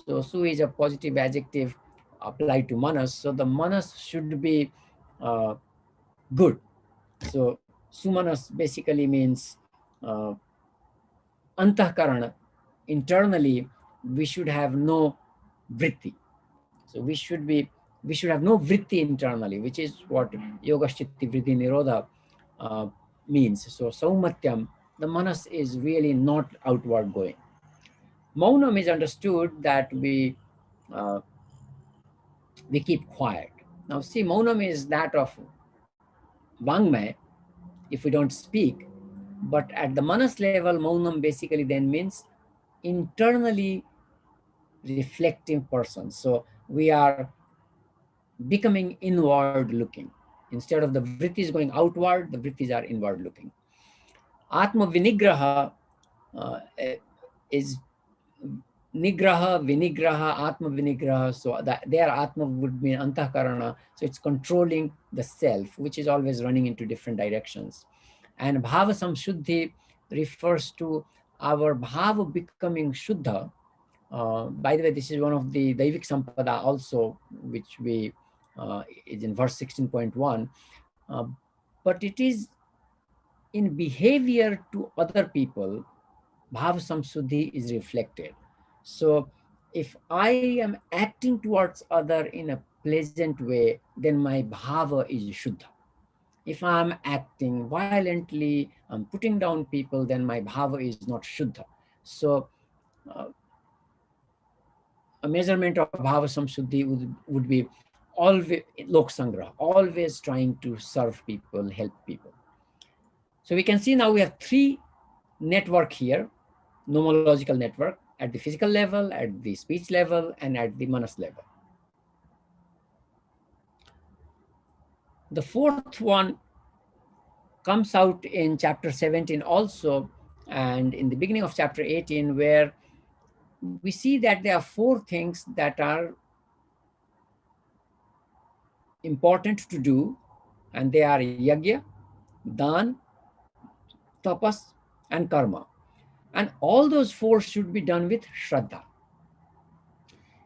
So su is a positive adjective applied to manas. So the manas should be uh, good. So sumanas basically means uh, antahkarana. Internally, we should have no vritti. So we should have no vritti internally, which is what yoga chitti vritti nirodha means. So saumatyam, the manas is really not outward going. Maunam is understood that uh, we keep quiet. Now see, maunam is that of Vangmaya, if we don't speak. But at the manas level, maunam basically then means internally reflective person. So we are becoming inward looking. Instead of the vrittis going outward, the vrittis are inward looking. Atma vinigraha is nigraha, vinigraha, atma vinigraha. So that there atma would mean antahkarana. So it's controlling the self, which is always running into different directions. And bhava samshuddhi refers to our bhava becoming shuddha. By the way, this is one of the Daivik Sampada also, which we is in verse 16.1. But it is in behavior to other people bhava samshuddhi is reflected. So if I am acting towards other in a pleasant way, then my bhava is shuddha. If I'm acting violently, I'm putting down people, then my bhava is not shuddha. So uh, a measurement of bhava samshuddhi would be always lok sangraha, always trying to serve people, help people. So we can see now we have three network here, nomological network at the physical level, at the speech level, and at the manas level. The fourth one comes out in chapter 17 also, and in the beginning of chapter 18, where we see that there are four things that are important to do, and they are yajna, dan, tapas, and karma. And all those four should be done with shraddha.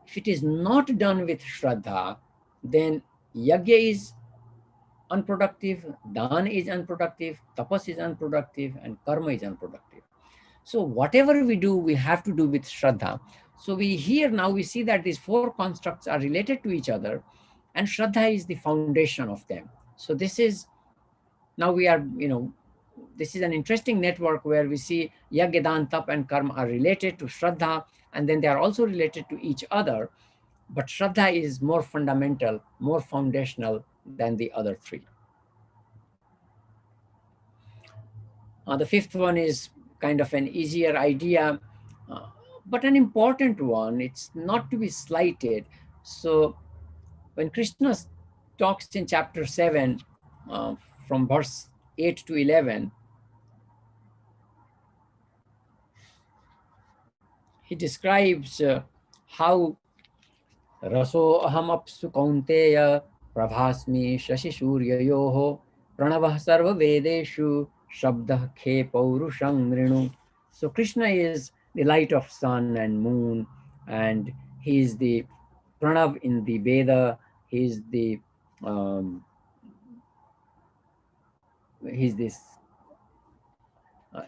If it is not done with shraddha, then yajna is unproductive, dan is unproductive, tapas is unproductive, and karma is unproductive. So whatever we do, we have to do with shraddha. So now we see that these four constructs are related to each other, and shraddha is the foundation of them. So this is, now we are, this is an interesting network where we see yajna, dan, tap, and karma are related to shraddha, and then they are also related to each other. But shraddha is more fundamental, more foundational than the other three. The fifth one is kind of an easier idea, uh, but an important one. It's not to be slighted. So when Krishna talks in chapter 7, from verse 8 to 11, he describes how raso aham apsu kaunteya prabhasmi shashi suryayoho pranavah sarva vedeshu shabdah khe paurusham nrinu. So Krishna is the light of sun and moon, and he is the pranav in the Veda. He is the he's this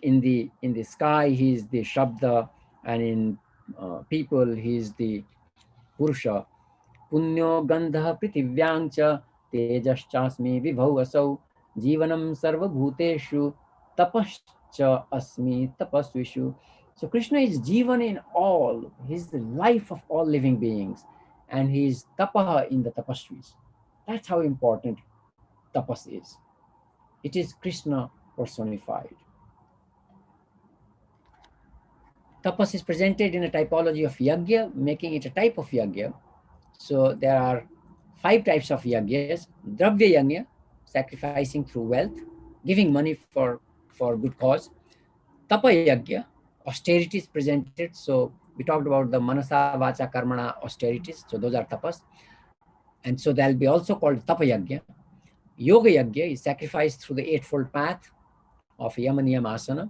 in the sky. He is the shabda, and in people he is the purusha. Punyo gandha prithivyancha tejaschasmi vibhau asau jivanam sarva bhuteshu tapascha asmi tapasvishu. So Krishna is jivan in all. He's the life of all living beings, and he is tapaha in the tapasvis. That's how important tapas is. It is Krishna personified. Tapas is presented in a typology of yajna, making it a type of yajna. So there are 5 types of yajnas. Dravya yajna, sacrificing through wealth, giving money for good cause. Tapa yajna, austerities presented. So we talked about the manasa, vacha, karmana austerities. So those are tapas. And so they'll be also called tapa yajna. Yoga yajna is sacrifice through the eightfold path of yama, niyama, asana.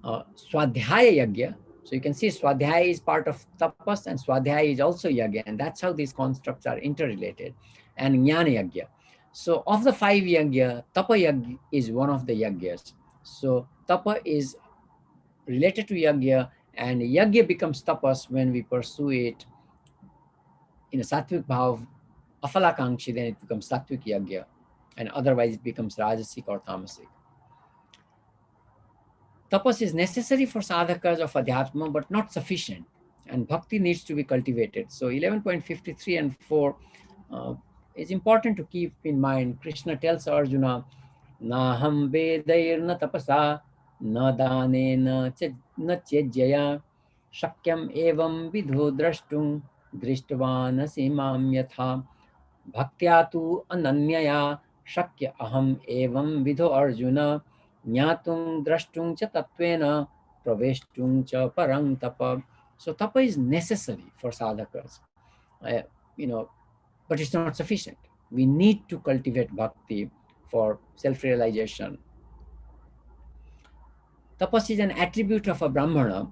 Swadhyaya yajna. So you can see Swadhyaya is part of tapas, and Swadhyaya is also yajna, and that's how these constructs are interrelated. And jnana yajna. So of the 5 yajna, tapa yajna is one of the yajnas. So tapa is related to yajna, and yajna becomes tapas when we pursue it in a sattvic bhav, afalakankshi, then it becomes sattvic yajna, and otherwise it becomes rajasic or tamasic. Tapas is necessary for sadhakas of adhyatma, but not sufficient, and bhakti needs to be cultivated. So 11.53 and 4 is important to keep in mind. Krishna tells Arjuna, Naham vedair na tapasa, na dane na chejjaya, shakyam evam vidho drashtum, drishtvanasi mam yatha, bhaktya tu ananyaya, shakya aham evam vidho Arjuna, Jnatung drashtung cha tattvena praveshtung cha parang tapa. So tapa is necessary for sadhakas, uh, you know, but it's not sufficient. We need to cultivate bhakti for self-realization. Tapas is an attribute of a brahmana.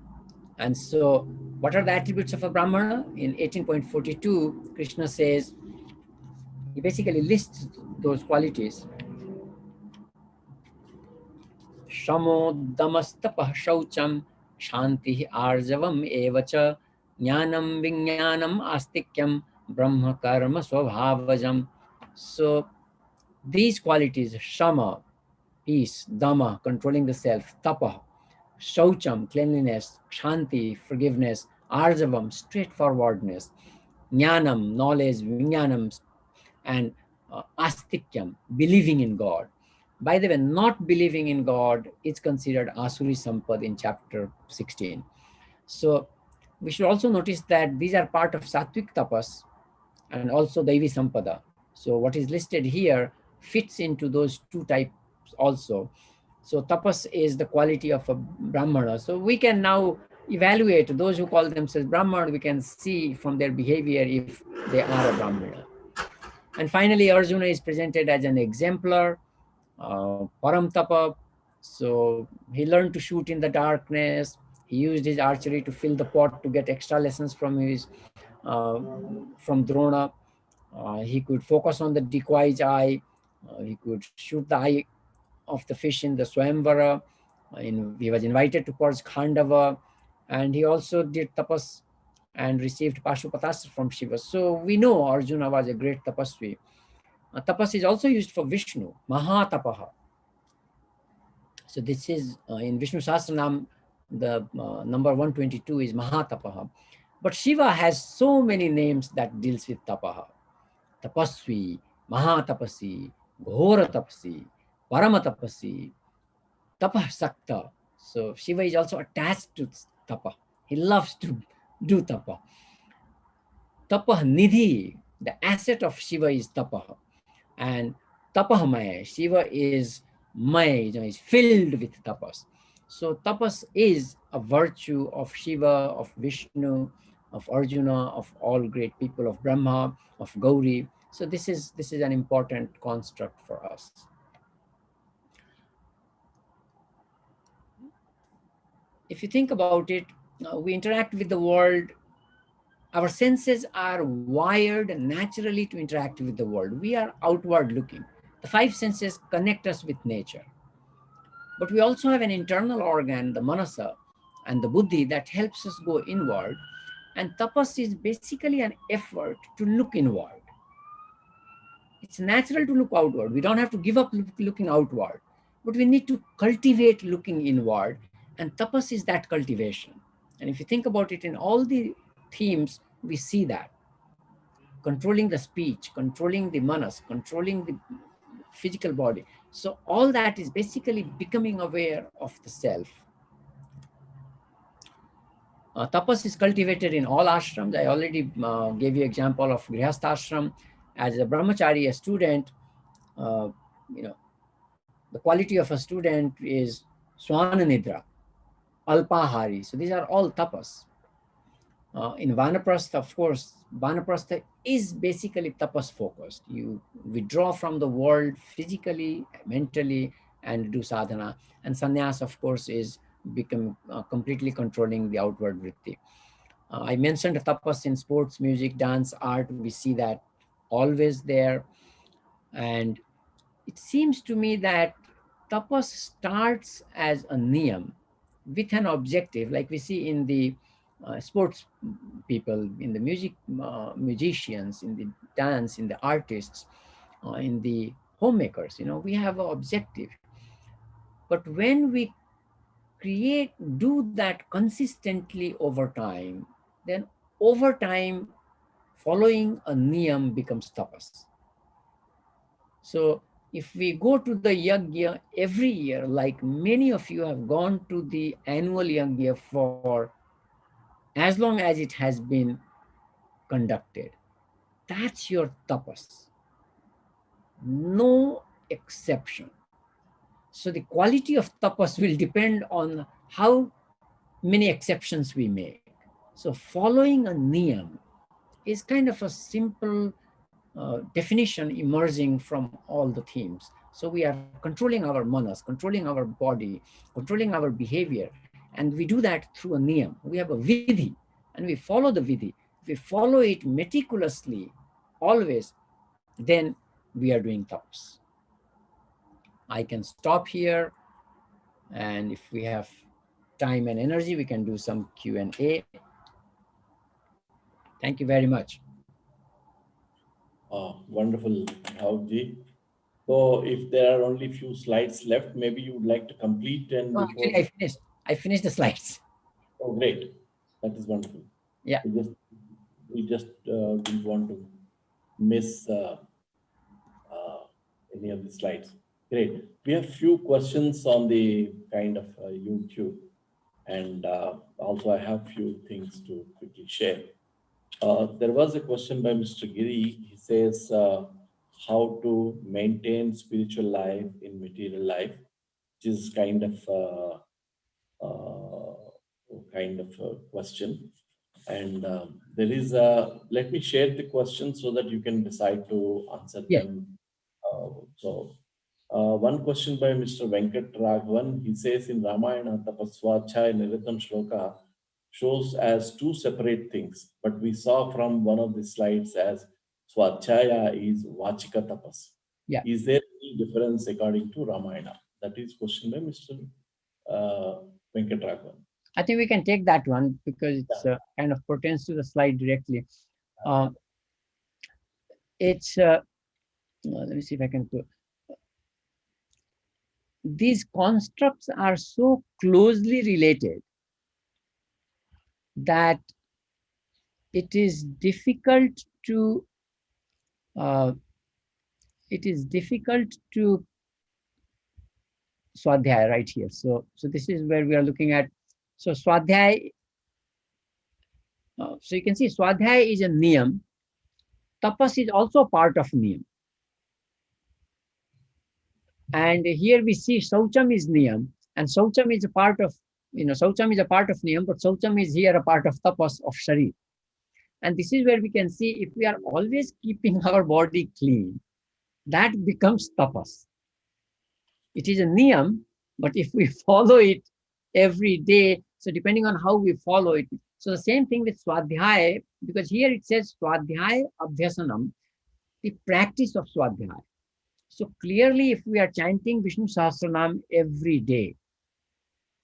And so what are the attributes of a brahmana? In 18.42, Krishna says, he basically lists those qualities. Shamo damastapah shaucham Shanti Arjavam Evacha Jnanam Vijnanam Astikyam Brahma Karma Swabhavajam. So these qualities, Shama, peace, Dhamma, controlling the self, Tapa, Shaucham, cleanliness, Shanti, forgiveness, Arjavam, straightforwardness, Jnanam, knowledge, Vijnanam, and Astikyam, believing in God. By the way, not believing in God is considered Asuri Sampad in chapter 16. So we should also notice that these are part of Sattvic Tapas and also Daivi Sampada. So what is listed here fits into those two types also. So tapas is the quality of a Brahmana. So we can now evaluate those who call themselves Brahmana, we can see from their behavior if they are a Brahmana. And finally, Arjuna is presented as an exemplar, Param Tapa. So he learned to shoot in the darkness. He used his archery to fill the pot to get extra lessons from Drona. He could focus on the decoy's eye. He could shoot the eye of the fish in the Swayamvara. He was invited to purge Khandava. And he also did tapas and received Pashupatastra from Shiva. So we know Arjuna was a great tapasvi. Tapas is also used for Vishnu, Mahatapaha. So this is in Vishnu Sahasranam, the number 122 is Mahatapaha. But Shiva has so many names that deals with tapaha. Tapasvi, Mahatapasi, Ghora Tapasi, Paramatapasi, Tapasakta. So Shiva is also attached to tapa. He loves to do tapa. Tapah Nidhi, the asset of Shiva is tapah. And Tapahmaya, Shiva is Maya, is filled with tapas. So tapas is a virtue of Shiva, of Vishnu, of Arjuna, of all great people, of Brahma, of Gauri. So this is an important construct for us. If you think about it, we interact with the world. Our senses are wired naturally to interact with the world. We are outward looking. The five senses connect us with nature. But we also have an internal organ, the manasa, and the buddhi that helps us go inward. And tapas is basically an effort to look inward. It's natural to look outward. We don't have to give up looking outward, but we need to cultivate looking inward. And tapas is that cultivation. And if you think about it in all the themes, we see that. Controlling the speech, controlling the manas, controlling the physical body. So all that is basically becoming aware of the self. Tapas is cultivated in all ashrams. I already gave you example of Grihastha ashram. As a brahmachari, a student, the quality of a student is Swana Nidra, Alpahari. So these are all tapas. In Vanaprastha, of course, Vanaprastha is basically tapas focused. You withdraw from the world physically, mentally, and do sadhana. And sannyas, of course, is become completely controlling the outward vritti. I mentioned tapas in sports, music, dance, art. We see that always there. And it seems to me that tapas starts as a niyam with an objective, like we see in the sports people, in the musicians, in the dance, in the artists, in the homemakers. We have an objective. But when we do that consistently over time, then over time, following a niyam becomes tapas. So if we go to the yajna every year, like many of you have gone to the annual yajna for as long as it has been conducted, that's your tapas. No exception. So the quality of tapas will depend on how many exceptions we make. So following a niyam is kind of a simple definition emerging from all the themes. So we are controlling our manas, controlling our body, controlling our behavior, and we do that through a niyam. We have a vidhi, and we follow the vidhi. If we follow it meticulously, always, then we are doing tapas. I can stop here, and if we have time and energy, we can do some Q&A. Thank you very much. Wonderful, Bhavukji. So if there are only few slides left, maybe you would like to complete and No, before. actually, I finished the slides. Oh, great. That is wonderful. Yeah. We just didn't want to miss any of the slides. Great. We have few questions on the kind of YouTube, and also I have few things to quickly share. There was a question by Mr. Giri. He says, how to maintain spiritual life in material life, which is kind of a question. And there is a, let me share the question so that you can decide to answer them. One question by Mr. Venkat Raghavan. He says in Ramayana, Tapasvachaya Niratam Shloka shows as two separate things, but we saw from one of the slides as Swachaya is Vachika Tapas. Yeah. Is there any difference according to Ramayana? That is question by Mr. Venkat Raghavan. I think we can take that one because it's kind of pertains to the slide directly. Let me see if I can put. These constructs are so closely related that it is difficult to Swadhyaya right here. So this is where we are looking at. So Swadhyaya, so you can see Swadhyaya is a niyam. Tapas is also part of niyam. And here we see Saucham is niyam, and Saucham is a part of, Saucham is a part of niyam, but Saucham is here a part of tapas of sharir. And this is where we can see if we are always keeping our body clean, that becomes tapas. It is a niyam, but if we follow it every day, so depending on how we follow it, so the same thing with Swadhyaya, because here it says Swadhyaya Abhyasanam, the practice of Swadhyaya. So clearly, if we are chanting Vishnu Sahasranam every day,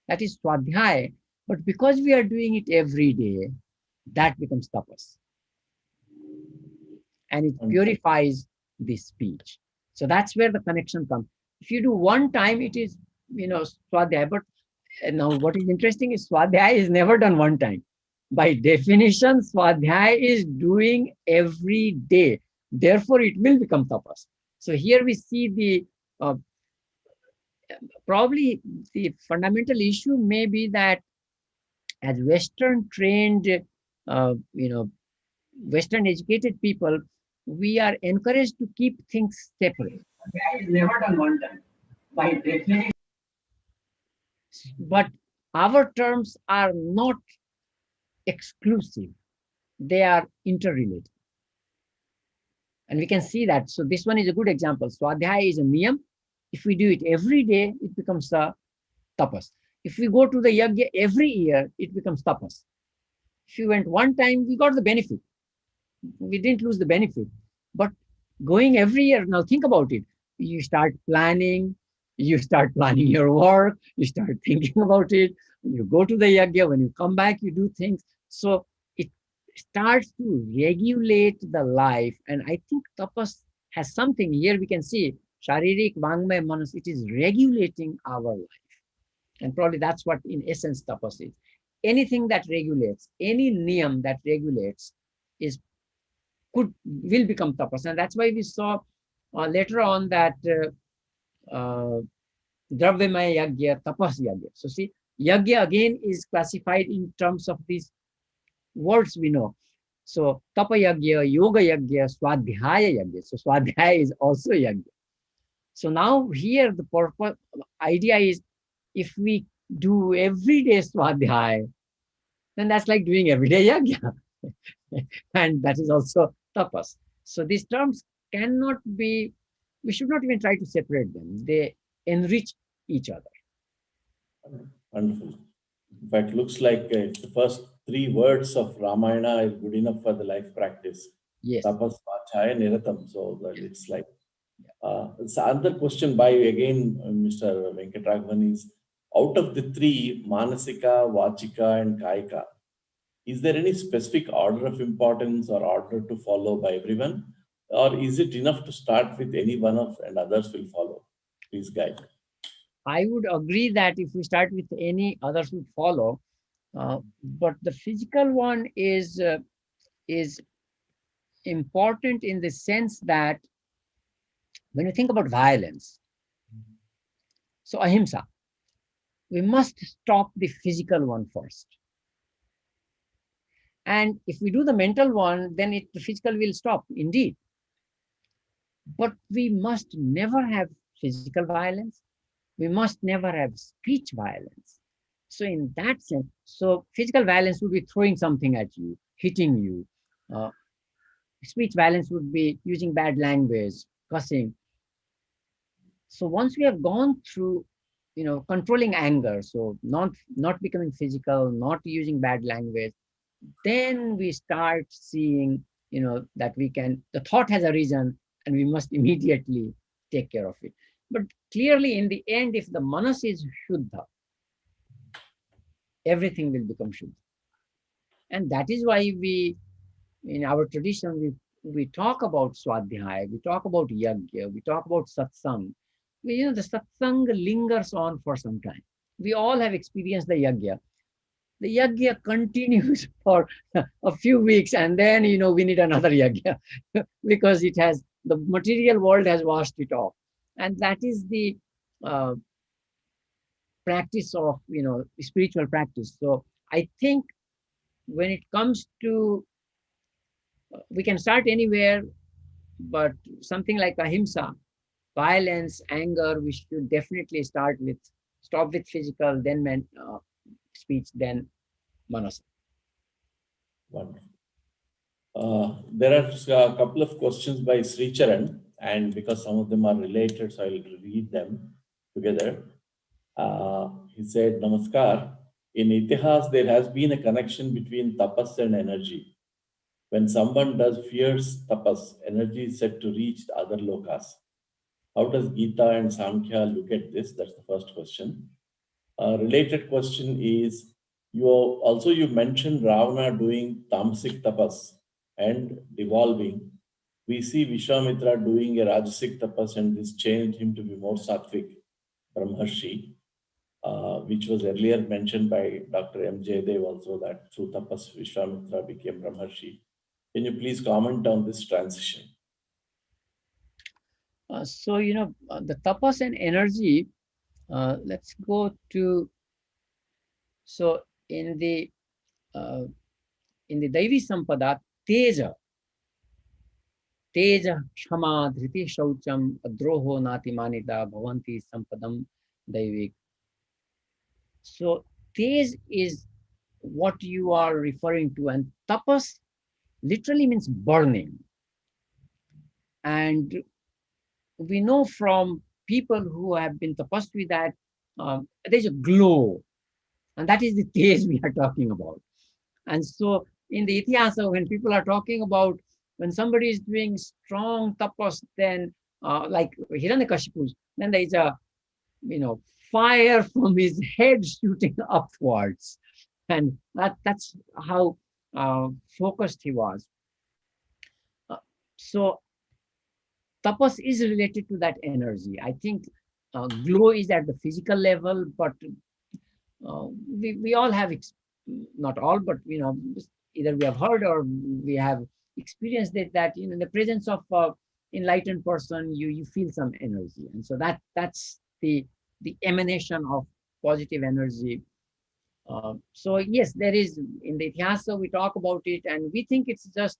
that is Swadhyaya, but because we are doing it every day, that becomes tapas. And it purifies the speech. So that's where the connection comes. If you do one time, it is, Swadhyaya. But now what is interesting is Swadhyaya is never done one time. By definition, Swadhyaya is doing every day. Therefore, it will become tapas. So here we see the, probably the fundamental issue may be that as Western trained, Western educated people, we are encouraged to keep things separate. That is never done one time. By definition. But our terms are not exclusive. They are interrelated. And we can see that. So this one is a good example. Swadhyaya is a niyam. If we do it every day, it becomes a tapas. If we go to the yajna every year, it becomes tapas. If you went one time, we got the benefit. We didn't lose the benefit. But going every year, now think about it. You start planning your work, you start thinking about it. You go to the yajna, when you come back, you do things. So it starts to regulate the life. And I think tapas has something here we can see, sharirik, vangmay, manas, it is regulating our life. And probably that's what in essence tapas is. Anything that regulates, any niyam that regulates will become tapas. And that's why we saw later on that Dravyamaya yajna, tapas yajna. So see, yajna again is classified in terms of these words we know. So tapa yajna, yoga yajna, swadhyaya yajna. So swadhyaya is also yajna. So now here the purpose idea is, if we do everyday swadhyaya, then that's like doing everyday yajna. And that is also tapas. So these terms cannot be, we should not even try to separate them. They enrich each other. Wonderful. In fact, looks like the first three words of Ramayana is good enough for the life practice. Yes. Tapas, Vachaya, Niratam. So that it's like, it's another question by again Mr. Venkatraghavan is, Out of the three, Manasika, Vachika, and Kayika, is there any specific order of importance or order to follow by everyone? Or is it enough to start with any one of and others will follow? Please guide. I would agree that if we start with any, others would follow. But the physical one is important in the sense that when you think about violence, so ahimsa, we must stop the physical one first. And if we do the mental one, then the physical will stop, indeed. But we must never have physical violence. We must never have speech violence. So in that sense, so physical violence would be throwing something at you, hitting you. Speech violence would be using bad language, cussing. So once we have gone through, controlling anger, so not becoming physical, not using bad language, then we start seeing, that the thought has arisen and we must immediately take care of it. But clearly in the end, if the manas is Shuddha, everything will become Shuddha. And that is why in our tradition, we talk about Swadhyaya, we talk about Yajna, we talk about Satsang. The Satsang lingers on for some time. We all have experienced the Yajna. The Yajna continues for a few weeks, and then, we need another Yajna because the material world has washed it off. And that is the practice of, spiritual practice. So I think when it comes to, we can start anywhere, but something like ahimsa, violence, anger, we should definitely stop with physical, then speech, then manasa. Wonderful. There are a couple of questions by Sri Charan, and because some of them are related, so I'll read them together. He said, Namaskar. In Itihas, there has been a connection between tapas and energy. When someone does fierce tapas, energy is said to reach the other lokas. How does Gita and Samkhya look at this? That's the first question. A related question is, you mentioned Ravana doing tamasic tapas and devolving. We see Vishwamitra doing a rajasic tapas, and this changed him to be more sattvic, Brahmarshi, which was earlier mentioned by Dr. M. Jaydev also, that through tapas Vishwamitra became Brahmarshi. Can you please comment on this transition? So, the tapas and energy, let's go to, so in the Daivi Sampada, Teja, Kshama, Dhriti, Shaucham, Adroho, Nati, Manita, Bhavanti, Sampadam, Daivik. So Tej is what you are referring to, and tapas literally means burning. And we know from people who have been tapasvi that there's a glow, and that is the Tej we are talking about. And so in the Itihasa, when people are talking about when somebody is doing strong tapas, then like Hiranyakashipu's, then there is a fire from his head shooting upwards, and that's how focused he was. So tapas is related to that energy. I think glow is at the physical level, but we all have, not all, but either we have heard or we have experienced it, that in the presence of enlightened person, you feel some energy, and so that's the emanation of positive energy. So yes, there is, in the Itihasa we talk about it, and we think it's just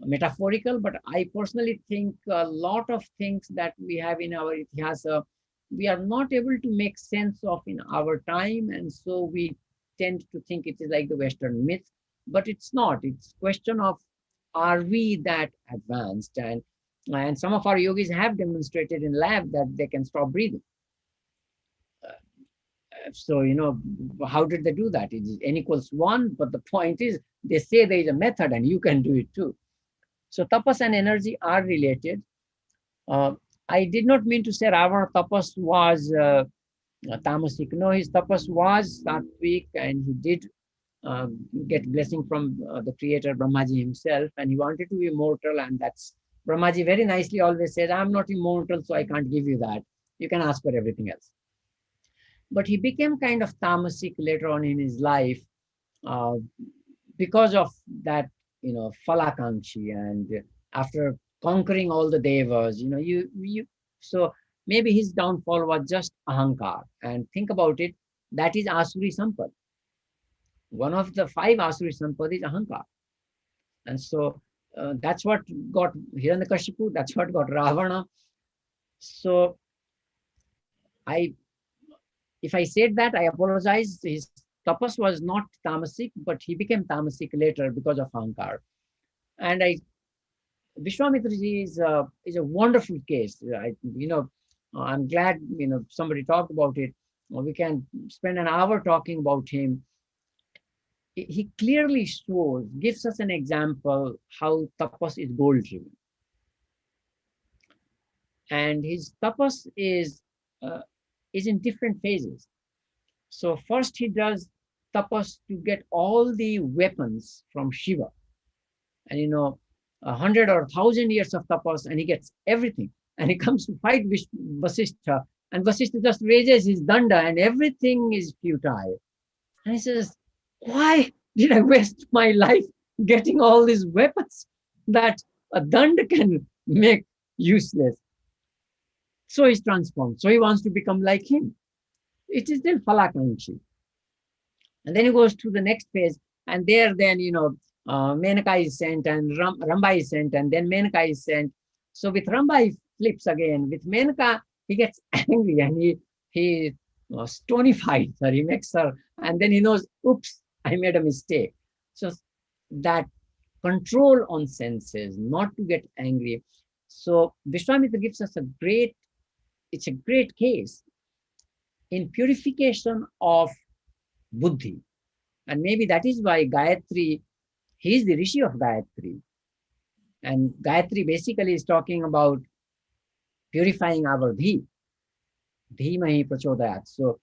metaphorical, but I personally think a lot of things that we have in our Itihasa, we are not able to make sense of in our time, and so we tend to think it is like the Western myth, but it's not. It's question of, are we that advanced? And some of our yogis have demonstrated in lab that they can stop breathing. So, how did they do that? It is n equals 1, but the point is, they say there is a method and you can do it too. So tapas and energy are related. I did not mean to say Ravana tapas was tamasic. No, his tapas was sattvic, and he did uh, get blessing from the creator Brahmaji himself, and he wanted to be immortal. And that's Brahmaji very nicely always said, I'm not immortal, so I can't give you that. You can ask for everything else. But he became kind of tamasic later on in his life, uh, because of that, falakanchi, and after conquering all the devas, so maybe his downfall was just ahankar. And think about it, that is asuri sampad. One of the five asuri sampad is ahankar. And so that's what got Hiranyakashipu, that's what got Ravana. So I, if I said that, I apologize. His tapas was not tamasic, but he became tamasic later because of ahankar. And Vishwamitra ji is a wonderful case. I'm glad somebody talked about it. We can spend an hour talking about him. He clearly shows, gives us an example how tapas is goal driven, and his tapas uh, is in different phases. So first he does tapas to get all the weapons from Shiva, and 100 or 1,000 years of tapas, and he gets everything. And he comes to fight Vasishtha, and Vasishtha just raises his danda, and everything is futile. And he says, "Why did I waste my life getting all these weapons that a danda can make useless?" So he's transformed. So he wants to become like him. It is still Falakanchi. And then he goes to the next phase, and there then, Menaka is sent, and Ramba is sent, and then Menaka is sent. So with Ramba, he flips again. With Menaka, he gets angry, and he stonifies her, he makes her, and then he knows, oops, I made a mistake. So that control on senses, not to get angry. So Vishwamitra gives us it's a great case in purification of buddhi. And maybe that is why Gayatri, he is the Rishi of Gayatri. And Gayatri basically is talking about purifying our dhi. Dhimahi prachodayat. So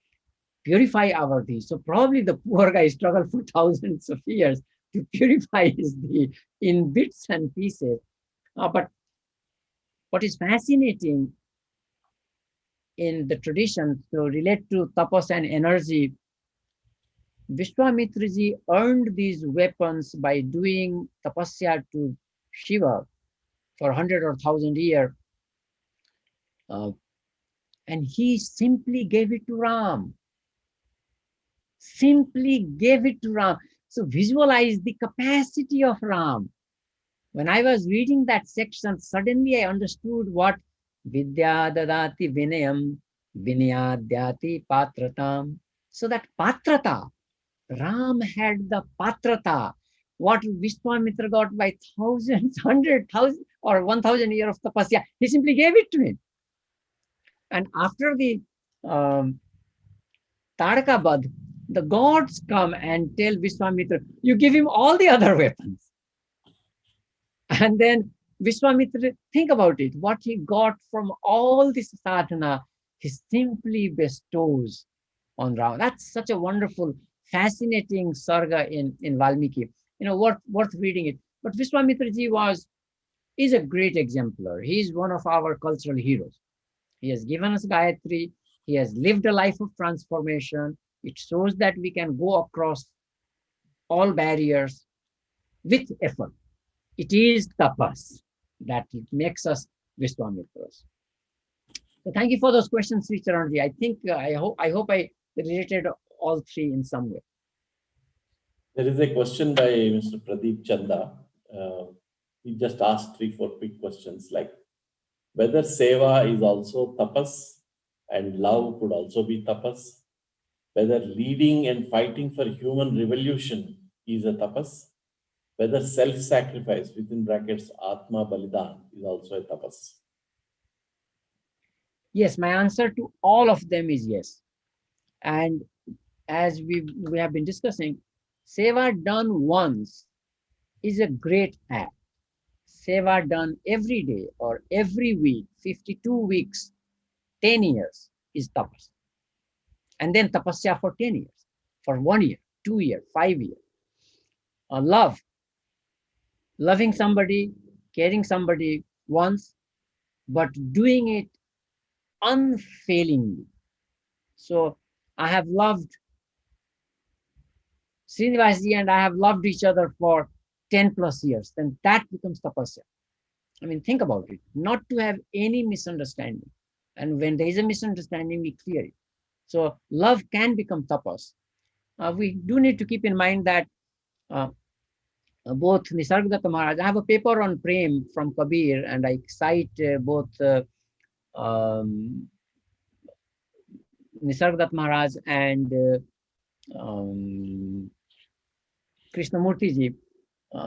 purify our dhi. So probably the poor guy struggled for thousands of years to purify his dhi in bits and pieces. But what is fascinating in the tradition to relate to tapas and energy, Vishwamitra ji earned these weapons by doing tapasya to Shiva for 100 or 1,000 years. And he simply gave it to Ram. Simply gave it to Ram. So visualize the capacity of Ram. When I was reading that section, suddenly I understood what Vidya dadati vinayam vinyadyati patratam. So that patrata, Ram had the patrata, what Vishwamitra got by thousands, 100,000 or 1,000 years of tapasya. He simply gave it to him. And after the Taraka Badh, the gods come and tell Vishwamitra, you give him all the other weapons. And then Vishwamitra, think about it, what he got from all this sadhana, he simply bestows on Ram. That's such a wonderful, fascinating sarga in Valmiki. Worth reading it. But Vishwamitra ji is a great exemplar. He is one of our cultural heroes. He has given us Gayatri. He has lived a life of transformation. It shows that we can go across all barriers with effort. It is tapas that makes us Vishwamitras. So thank you for those questions, Sri Charanji. I think I hope I related all three in some way. There is a question by Mr. Pradeep Chanda. He just asked 3-4 quick questions like whether seva is also tapas and love could also be tapas, whether leading and fighting for human revolution is a tapas, whether self-sacrifice within brackets Atma Balidan is also a tapas. Yes, my answer to all of them is yes. And as we have been discussing, seva done once is a great act. Seva done every day or every week, 52 weeks, 10 years is tapas. And then tapasya for 10 years, for 1 year, 2 year, 5 years. Loving somebody, caring somebody once, but doing it unfailingly. So I have loved Srinivasji and I have loved each other for 10 plus years, then that becomes tapasya. I mean, think about it, not to have any misunderstanding. And when there is a misunderstanding, we clear it. So love can become tapas. We do need to keep in mind that both Nisargadatta Maharaj, I have a paper on Prem from Kabir, and I cite both um, Nisargadatta Maharaj and Krishnamurti ji.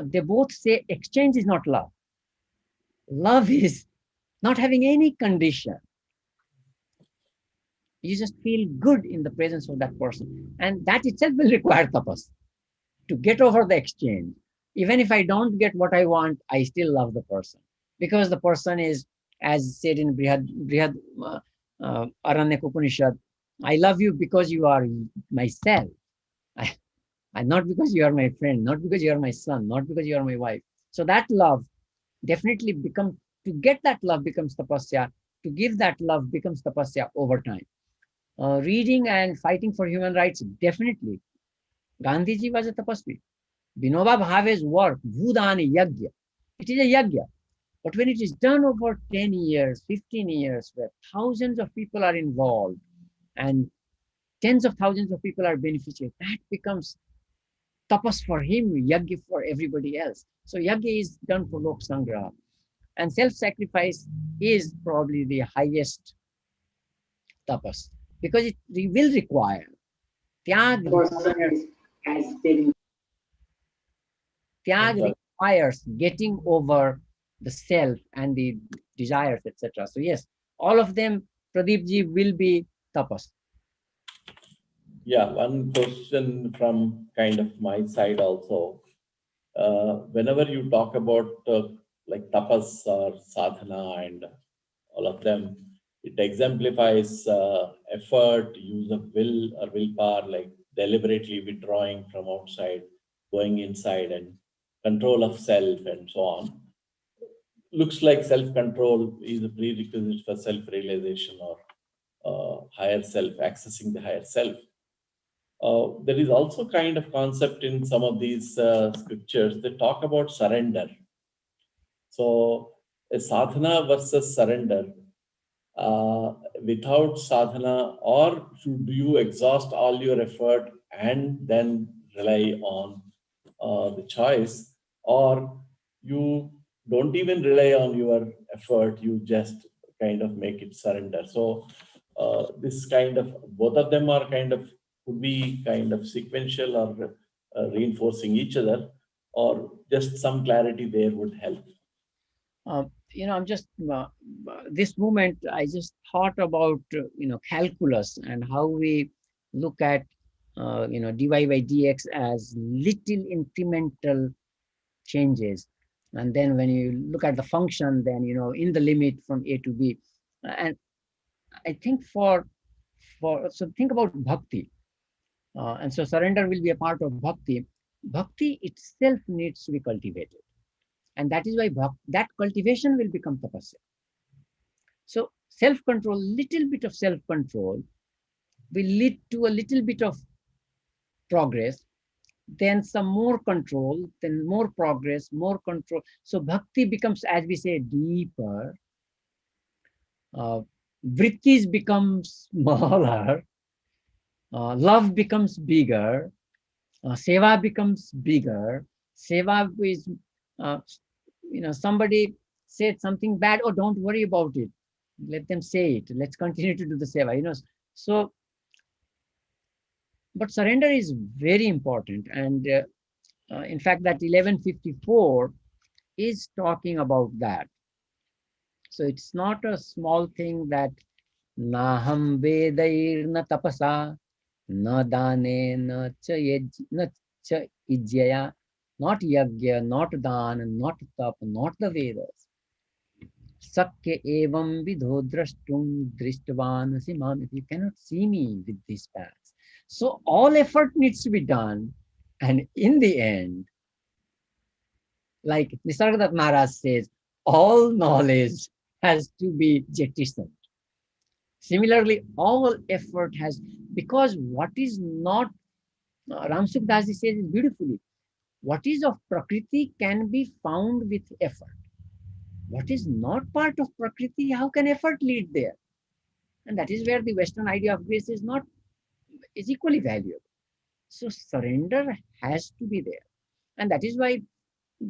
They both say exchange is not love. Love is not having any condition. You just feel good in the presence of that person. And that itself will require tapas to get over the exchange. Even if I don't get what I want, I still love the person. Because the person is, as said in Brihad Aranyak Upanishad, I love you because you are myself. Not because you are my friend, not because you are my son, not because you are my wife. So that love definitely becomes, to get that love becomes tapasya, to give that love becomes tapasya over time. Reading and fighting for human rights, definitely. Gandhiji was a tapasvi. Vinoba Bhave's work, Bhudani Yagya, it is a yagya. But when it is done over 10 years, 15 years, where thousands of people are involved and tens of thousands of people are beneficiaries, that becomes tapas for him, yagya for everybody else. So yagya is done for Lok Sangraha. And self-sacrifice is probably the highest tapas, because it will require tyag. Tyag requires getting over the self and the desires, etc. So yes, all of them, Pradeep ji, will be tapas. Yeah, one question from kind of my side also. Whenever you talk about like tapas or sadhana and all of them, it exemplifies effort, use of will or willpower, like deliberately withdrawing from outside, going inside, and control of self and so on. Looks like self-control is a prerequisite for self-realization or higher self, accessing the higher self. There is also kind of concept in some of these scriptures that talk about surrender. So a sadhana versus surrender. Without sadhana, or should you exhaust all your effort and then rely on the choice, or you don't even rely on your effort, you just kind of make it surrender. So this kind of, both of them are kind of, could be kind of sequential or reinforcing each other, or just some clarity there would help. I'm just, this moment, I just thought about, calculus and how we look at, dy by dx as little incremental changes. And then when you look at the function, then, in the limit from A to B. And I think so think about bhakti. And so surrender will be a part of bhakti. Bhakti itself needs to be cultivated. And that is why that cultivation will become tapasya. So self-control, little bit of self-control will lead to a little bit of progress, then some more control, then more progress, more control. So bhakti becomes, as we say, deeper. Vrittis become smaller. Love becomes bigger. Seva becomes bigger. Seva is, somebody said something bad. Oh, don't worry about it. Let them say it. Let's continue to do the seva. So, but surrender is very important. And in fact, that 1154 is talking about that. So it's not a small thing that naham vedair na tapasa na dane na cha ijyaya, not yagya, not dan, not tap, not the Vedas. Sakya evam vidho drashtum drishtavanasi mam. You cannot see me with these paths. So all effort needs to be done. And in the end, like Nisargadatta Maharaj says, all knowledge has to be jettisoned. Similarly, all effort has, because what is not, Ram Sukhdasji says it beautifully, what is of Prakriti can be found with effort. What is not part of Prakriti, how can effort lead there? And that is where the Western idea of grace is not, is equally valuable. So surrender has to be there. And that is why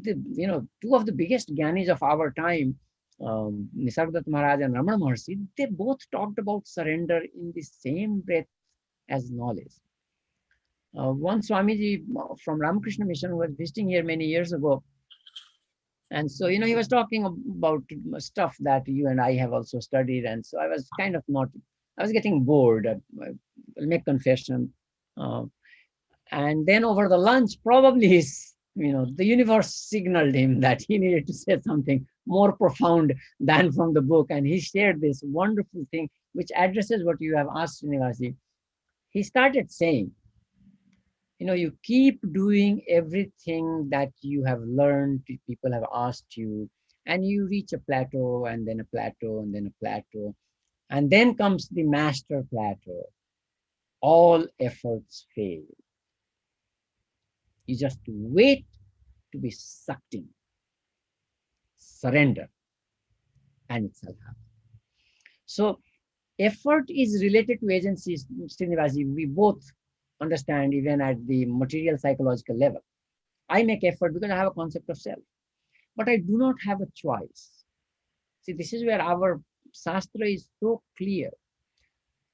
two of the biggest Gyanis of our time, Nisargadatta Maharaj and Ramana Maharshi, they both talked about surrender in the same breath as knowledge. One Swamiji from Ramakrishna Mission was visiting here many years ago. And so, he was talking about stuff that you and I have also studied. And so I was kind of not, I was getting bored. I'll make confession. Uh, and then over the lunch, probably the universe signaled him that he needed to say something more profound than from the book. And he shared this wonderful thing, which addresses what you have asked, Srinivasi. He started saying, you keep doing everything that you have learned, people have asked you, and you reach a plateau and then a plateau and then a plateau. And then comes the master plateau. All efforts fail. You just wait to be sucked in. Surrender, and it shall happen. So effort is related to agencies, Srinivasi. We both understand even at the material psychological level. I make effort because I have a concept of self, but I do not have a choice. See, this is where our Shastra is so clear.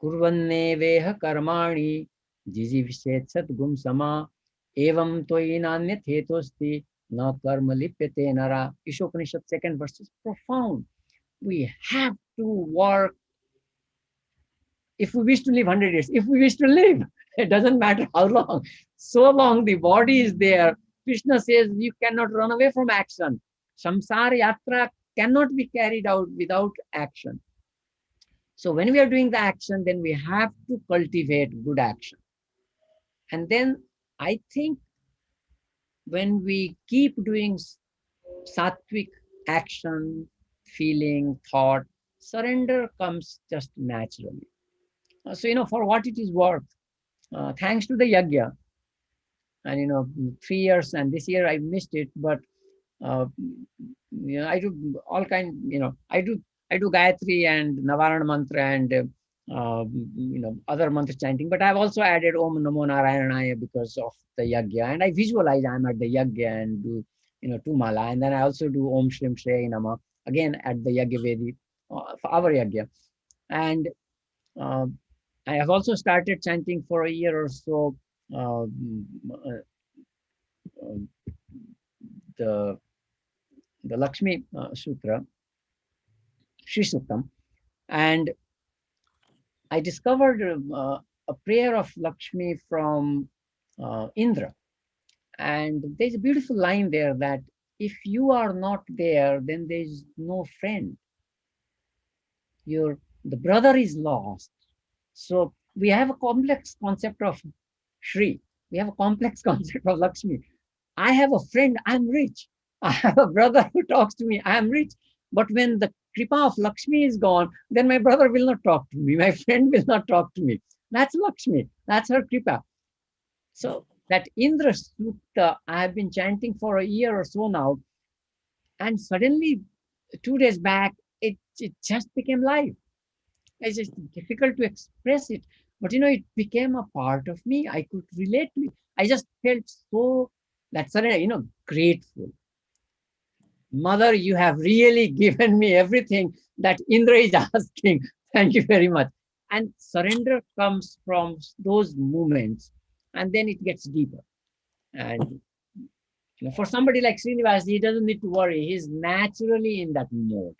Kurvanne veha karmani jijivishet satgum sama evam toyi nanyat hetosti na karma lipyate nara. Ishopanishad 2nd verse is profound. We have to work if we wish to live 100 years. If we wish to live, it doesn't matter how long. So long the body is there. Krishna says you cannot run away from action. Samsara yatra cannot be carried out without action. So when we are doing the action, then we have to cultivate good action. And then I think when we keep doing sattvic action, feeling, thought, surrender comes just naturally. So, for what it is worth, thanks to the yajna, and 3 years, and this year I missed it, but I do all kind, I do Gayatri and Navarana mantra and other mantra chanting, but I've also added Om Namo Narayanaya because of the yajna, and I visualize I'm at the yajna and do two mala, and then I also do Om Shrim Shreya Nama again at the yajna vedi for our yajna, and I have also started chanting for a year or so uh, uh, the Lakshmi Sutra, Shri Suktam, and I discovered a prayer of Lakshmi from Indra. And there's a beautiful line there that if you are not there, then there's no friend. The brother is lost. So we have a complex concept of Shri. We have a complex concept of Lakshmi. I have a friend, I'm rich. I have a brother who talks to me, I'm rich. But when the kripa of Lakshmi is gone, then my brother will not talk to me. My friend will not talk to me. That's Lakshmi. That's her kripa. So that Indra Sutta, I have been chanting for a year or so now. And suddenly, 2 days back, it just became live. It's just difficult to express it. But it became a part of me. I could relate to it. I just felt so that suddenly, grateful. Mother, you have really given me everything that Indra is asking. Thank you very much. And surrender comes from those moments, and then it gets deeper. And for somebody like Srinivas, he doesn't need to worry. He's naturally in that mode.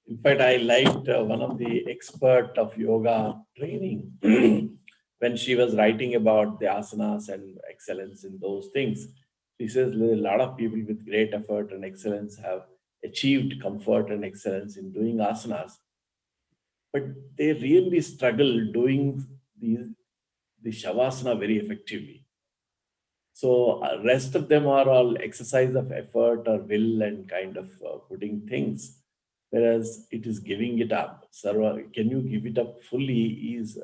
In fact, I liked one of the expert of yoga training when she was writing about the asanas and excellence in those things. He says a lot of people with great effort and excellence have achieved comfort and excellence in doing asanas, but they really struggle doing the shavasana very effectively. So rest of them are all exercise of effort or will and kind of putting things, whereas it is giving it up. Sarva, can you give it up fully is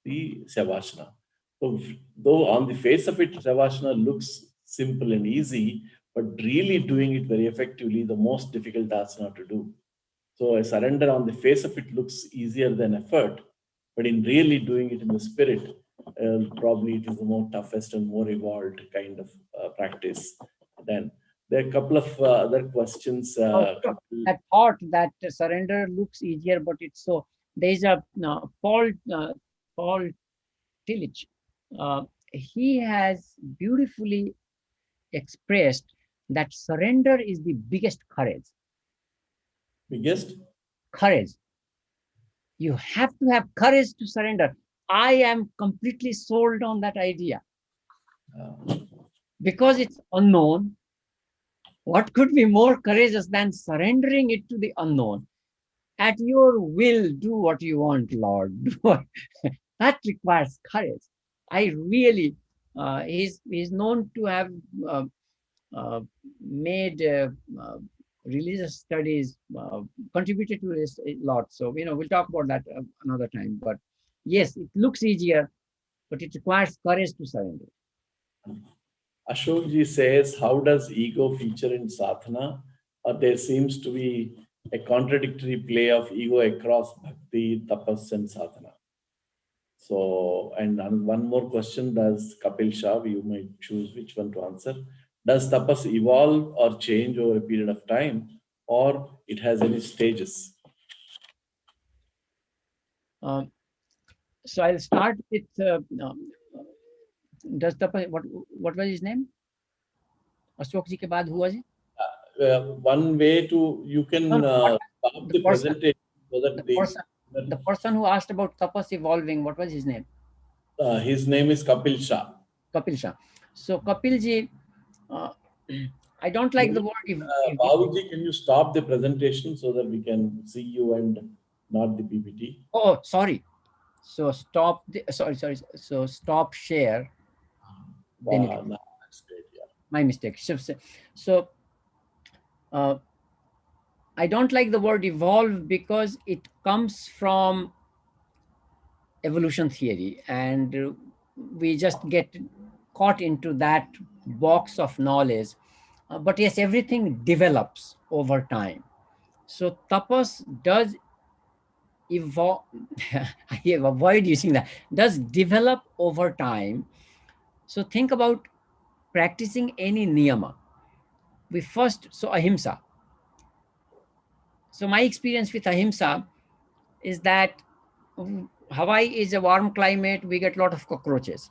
the Shavasana. So though on the face of it, Shavasana looks simple and easy, but really doing it very effectively, the most difficult asana to do. So a surrender on the face of it looks easier than effort, but in really doing it in the spirit, probably it is the more toughest and more evolved kind of practice. Then there are a couple of other questions. That thought that surrender looks easier, but it's so. There is a Paul Tillich. He has beautifully expressed that surrender is the biggest courage. Biggest? Courage. You have to have courage to surrender. I am completely sold on that idea. Because it's unknown, what could be more courageous than surrendering it to the unknown? At your will, do what you want, Lord. That requires courage. I really, he's known to have made religious studies, contributed to this a lot. So, we'll talk about that another time. But yes, it looks easier, but it requires courage to surrender. Ashokji says, how does ego feature in sadhana? Or there seems to be a contradictory play of ego across bhakti, tapas, and sadhana. So, and one more question, does Kapil Shah, you might choose which one to answer. Does tapas evolve or change over a period of time, or it has any stages? So I'll start with, does tapas, what was his name? Ashok ji ke baad hua ji? One way to, you can stop the presentation so that the person who asked about tapas evolving, what was his name? His name is Kapil Shah. Kapil Shah. So Kapil ji, I don't like the word. Bhavuji, can you stop the presentation so that we can see you and not the PPT? Oh, sorry. So stop. Sorry. So stop share. Then no, that's great. Yeah. My mistake. So I don't like the word evolve because it comes from evolution theory, and we just get caught into that box of knowledge. But yes, everything develops over time. So tapas does evolve. I avoid using that. Does develop over time. So think about practicing any niyama. So ahimsa. So my experience with ahimsa is that Hawaii is a warm climate. We get a lot of cockroaches.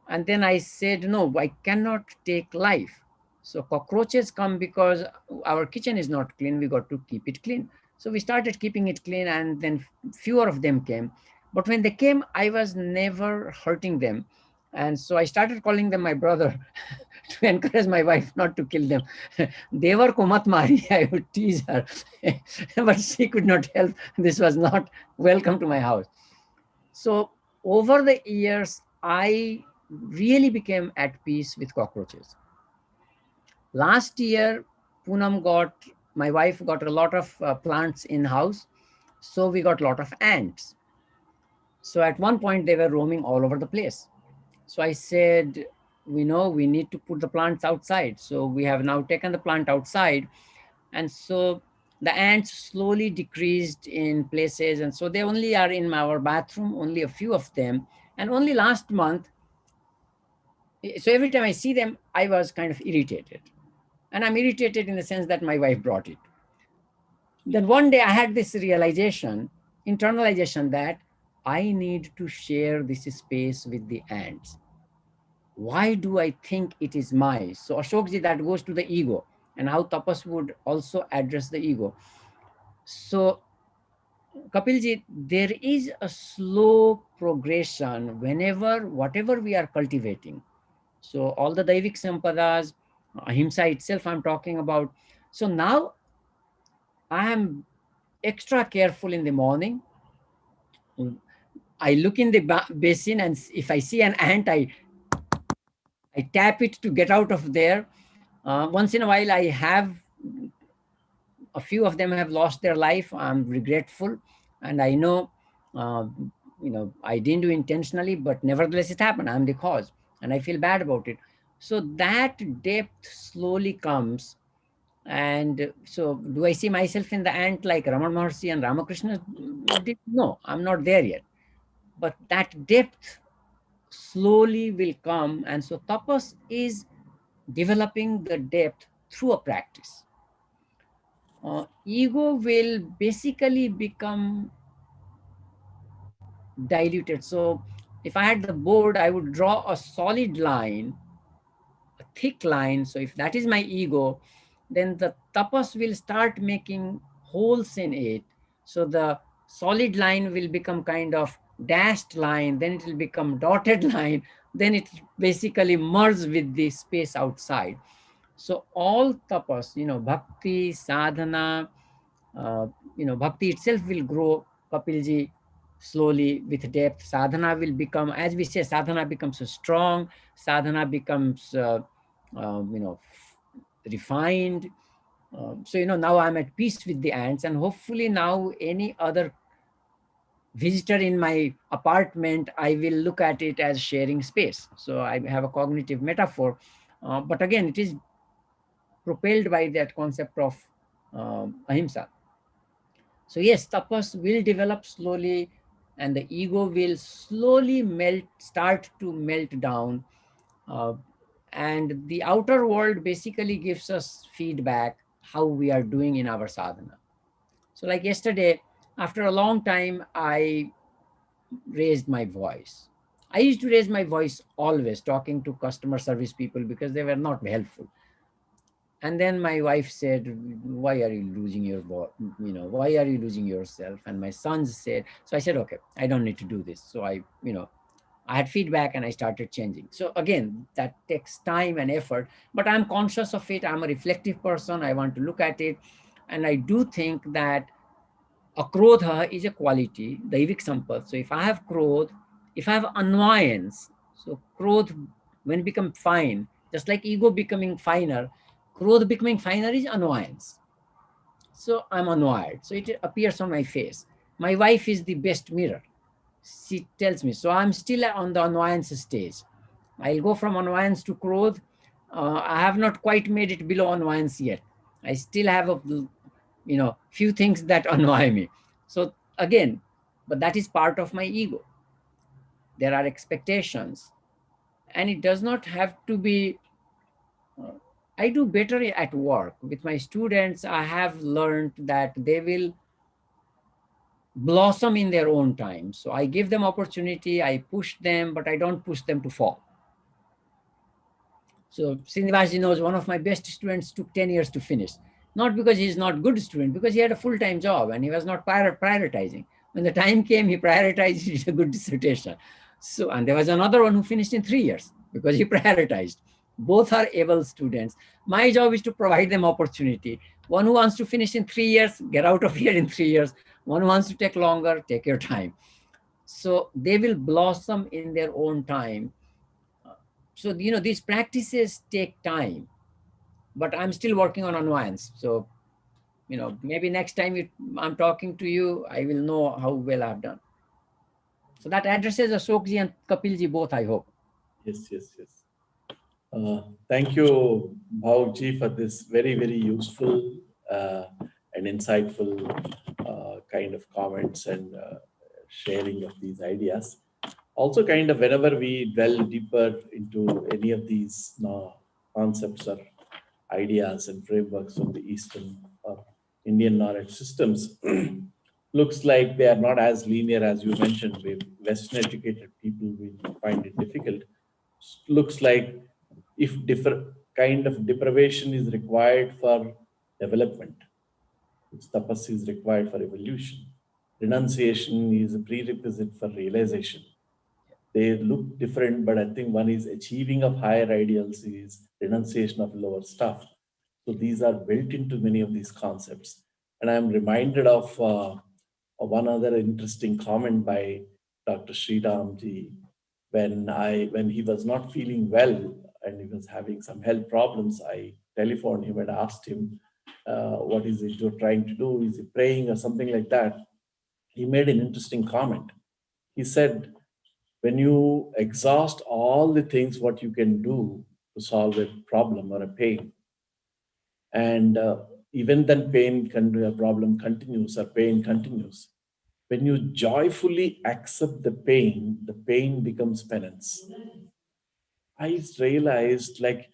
And then I said, no, I cannot take life. So cockroaches come because our kitchen is not clean. We got to keep it clean. So we started keeping it clean, and then fewer of them came. But when they came, I was never hurting them. And so I started calling them my brother to encourage my wife not to kill them. Devar ko mat mari, I would tease her. But she could not help. This was not welcome to my house. So over the years, I really became at peace with cockroaches. Last year, my wife got a lot of plants in house. So we got a lot of ants. So at one point they were roaming all over the place. So I said, we need to put the plants outside. So we have now taken the plant outside. And so the ants slowly decreased in places. And so they only are in our bathroom, only a few of them. And only last month, so every time I see them, I was kind of irritated. And I'm irritated in the sense that my wife brought it. Then one day I had this realization, internalization, that I need to share this space with the ants. Why do I think it is mine? So Ashokji, that goes to the ego, and how tapas would also address the ego. So Kapilji, there is a slow progression whatever we are cultivating. So all the Daivik Sampadas, Ahimsa itself I'm talking about. So now I am extra careful in the morning. I look in the basin, and if I see an ant, I tap it to get out of there. Once in a while, I have a few of them have lost their life. I'm regretful, and I know, uh, I didn't do intentionally, but nevertheless it happened. I'm the cause, and I feel bad about it. So that depth slowly comes. And so, do I see myself in the ant like Raman Maharshi and Ramakrishna? No, I'm not there yet. But that depth slowly will come. And so, tapas is developing the depth through a practice. Ego will basically become diluted. So, if I had the board, I would draw a solid line, a thick line. So, if that is my ego, then the tapas will start making holes in it. So, the solid line will become kind of dashed line, then it will become dotted line, then it basically merge with the space outside. So all tapas, bhakti, sadhana, uh, bhakti itself will grow, Kapilji, slowly with depth. Sadhana will become, as we say, sadhana becomes strong, sadhana becomes, refined. So, now I'm at peace with the ants, and hopefully now any other visitor in my apartment, I will look at it as sharing space. So I have a cognitive metaphor. But again, it is propelled by that concept of ahimsa. So yes, tapas will develop slowly, and the ego will slowly start to melt down. Uh, and the outer world basically gives us feedback how we are doing in our sadhana. So like yesterday, after a long time, I raised my voice. I used to raise my voice always talking to customer service people because they were not helpful. And then my wife said, why are you losing your why are you losing yourself? And my sons said, so I said, okay, I don't need to do this. So I had feedback and I started changing. So again, that takes time and effort, but I'm conscious of it. I'm a reflective person. I want to look at it. And I do think that akrodha is a quality, daivik sampat. So if I have krodh, if I have annoyance, so krodh, when it become fine, just like ego becoming finer, krodh becoming finer is annoyance. So I'm annoyed. So it appears on my face. My wife is the best mirror. She tells me. So I'm still on the annoyance stage. I'll go from annoyance to krodh. I have not quite made it below annoyance yet. I still have a few things that annoy me. So again, but that is part of my ego. There are expectations, and it does not have to be. I do better at work with my students. I have learned that they will blossom in their own time. So I give them opportunity, I push them, but I don't push them to fall. So Srinivasji knows one of my best students took 10 years to finish. Not because he's not a good student, because he had a full-time job and he was not prioritizing. When the time came, he prioritized, he did a good dissertation. So, and there was another one who finished in 3 years because he prioritized. Both are able students. My job is to provide them opportunity. One who wants to finish in 3 years, get out of here in 3 years. One who wants to take longer, take your time. So they will blossom in their own time. So, these practices take time, but I'm still working on annoyance. So, maybe next time I'm talking to you, I will know how well I've done. So that addresses Ashokji and Kapilji both, I hope. Yes, yes, yes. Thank you, Bhavukji, for this very, very useful and insightful kind of comments and sharing of these ideas. Also, kind of whenever we delve deeper into any of these concepts or ideas and frameworks of the Eastern or Indian knowledge systems, looks like they are not as linear as you mentioned. Western educated people will find it difficult. Looks like if different kind of deprivation is required for development, its tapas is required for evolution. Renunciation is a prerequisite for realization. They look different, but I think one is achieving of higher ideals, is renunciation of lower stuff. So these are built into many of these concepts. And I'm reminded of one other interesting comment by Dr. Sriramji when he was not feeling well and he was having some health problems. I telephoned him and asked him, what is it you're trying to do? Is he praying or something like that? He made an interesting comment. He said, when you exhaust all the things what you can do to solve a problem or a pain, and even then a problem continues or pain continues, when you joyfully accept the pain becomes penance. I realized, like,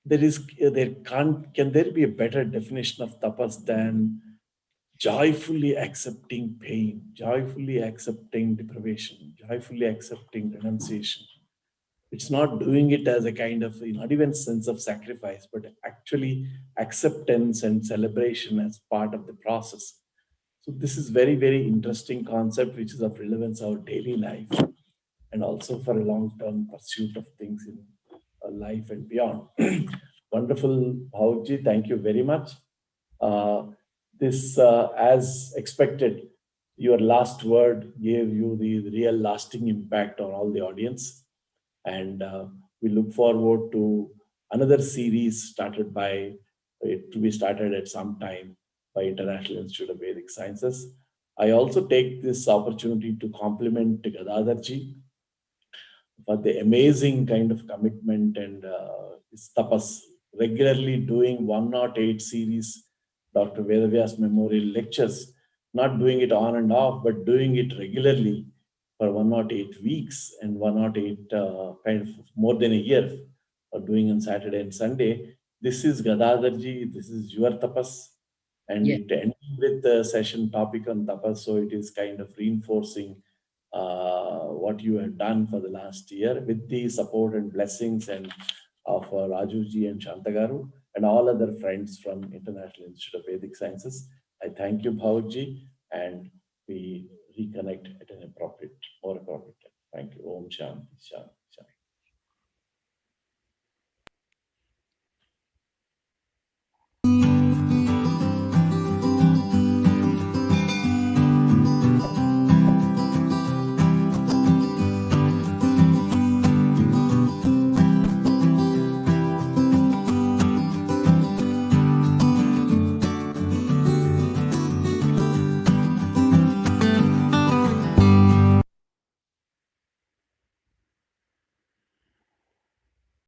there can't can there be a better definition of tapas than joyfully accepting pain, joyfully accepting deprivation, joyfully accepting renunciation. It's not doing it as a kind of, not even sense of sacrifice, but actually acceptance and celebration as part of the process. So this is very, very interesting concept, which is of relevance our daily life, and also for a long-term pursuit of things in life and beyond. Wonderful, Bhavukji. Thank you very much. As expected, your last word gave you the real lasting impact on all the audience. And we look forward to another series started by, it to be started at some time by International Institute of Vedic Sciences. I also take this opportunity to compliment Gadadharji for the amazing kind of commitment and his tapas, regularly doing 108 series, Dr. Vedavyas Memorial Lectures, not doing it on and off, but doing it regularly for 108 weeks and 108 kind of more than a year, doing on Saturday and Sunday. This is Gadadharji, this is your tapas, and Yes. it ends with the session topic on tapas, so it is kind of reinforcing what you have done for the last year with the support and blessings and of Rajuji and Shantagaru and all other friends from International Institute of Vedic Sciences. I thank you, Bhavukji, and we reconnect at an more appropriate time. Thank you. Om Shanti Shanti.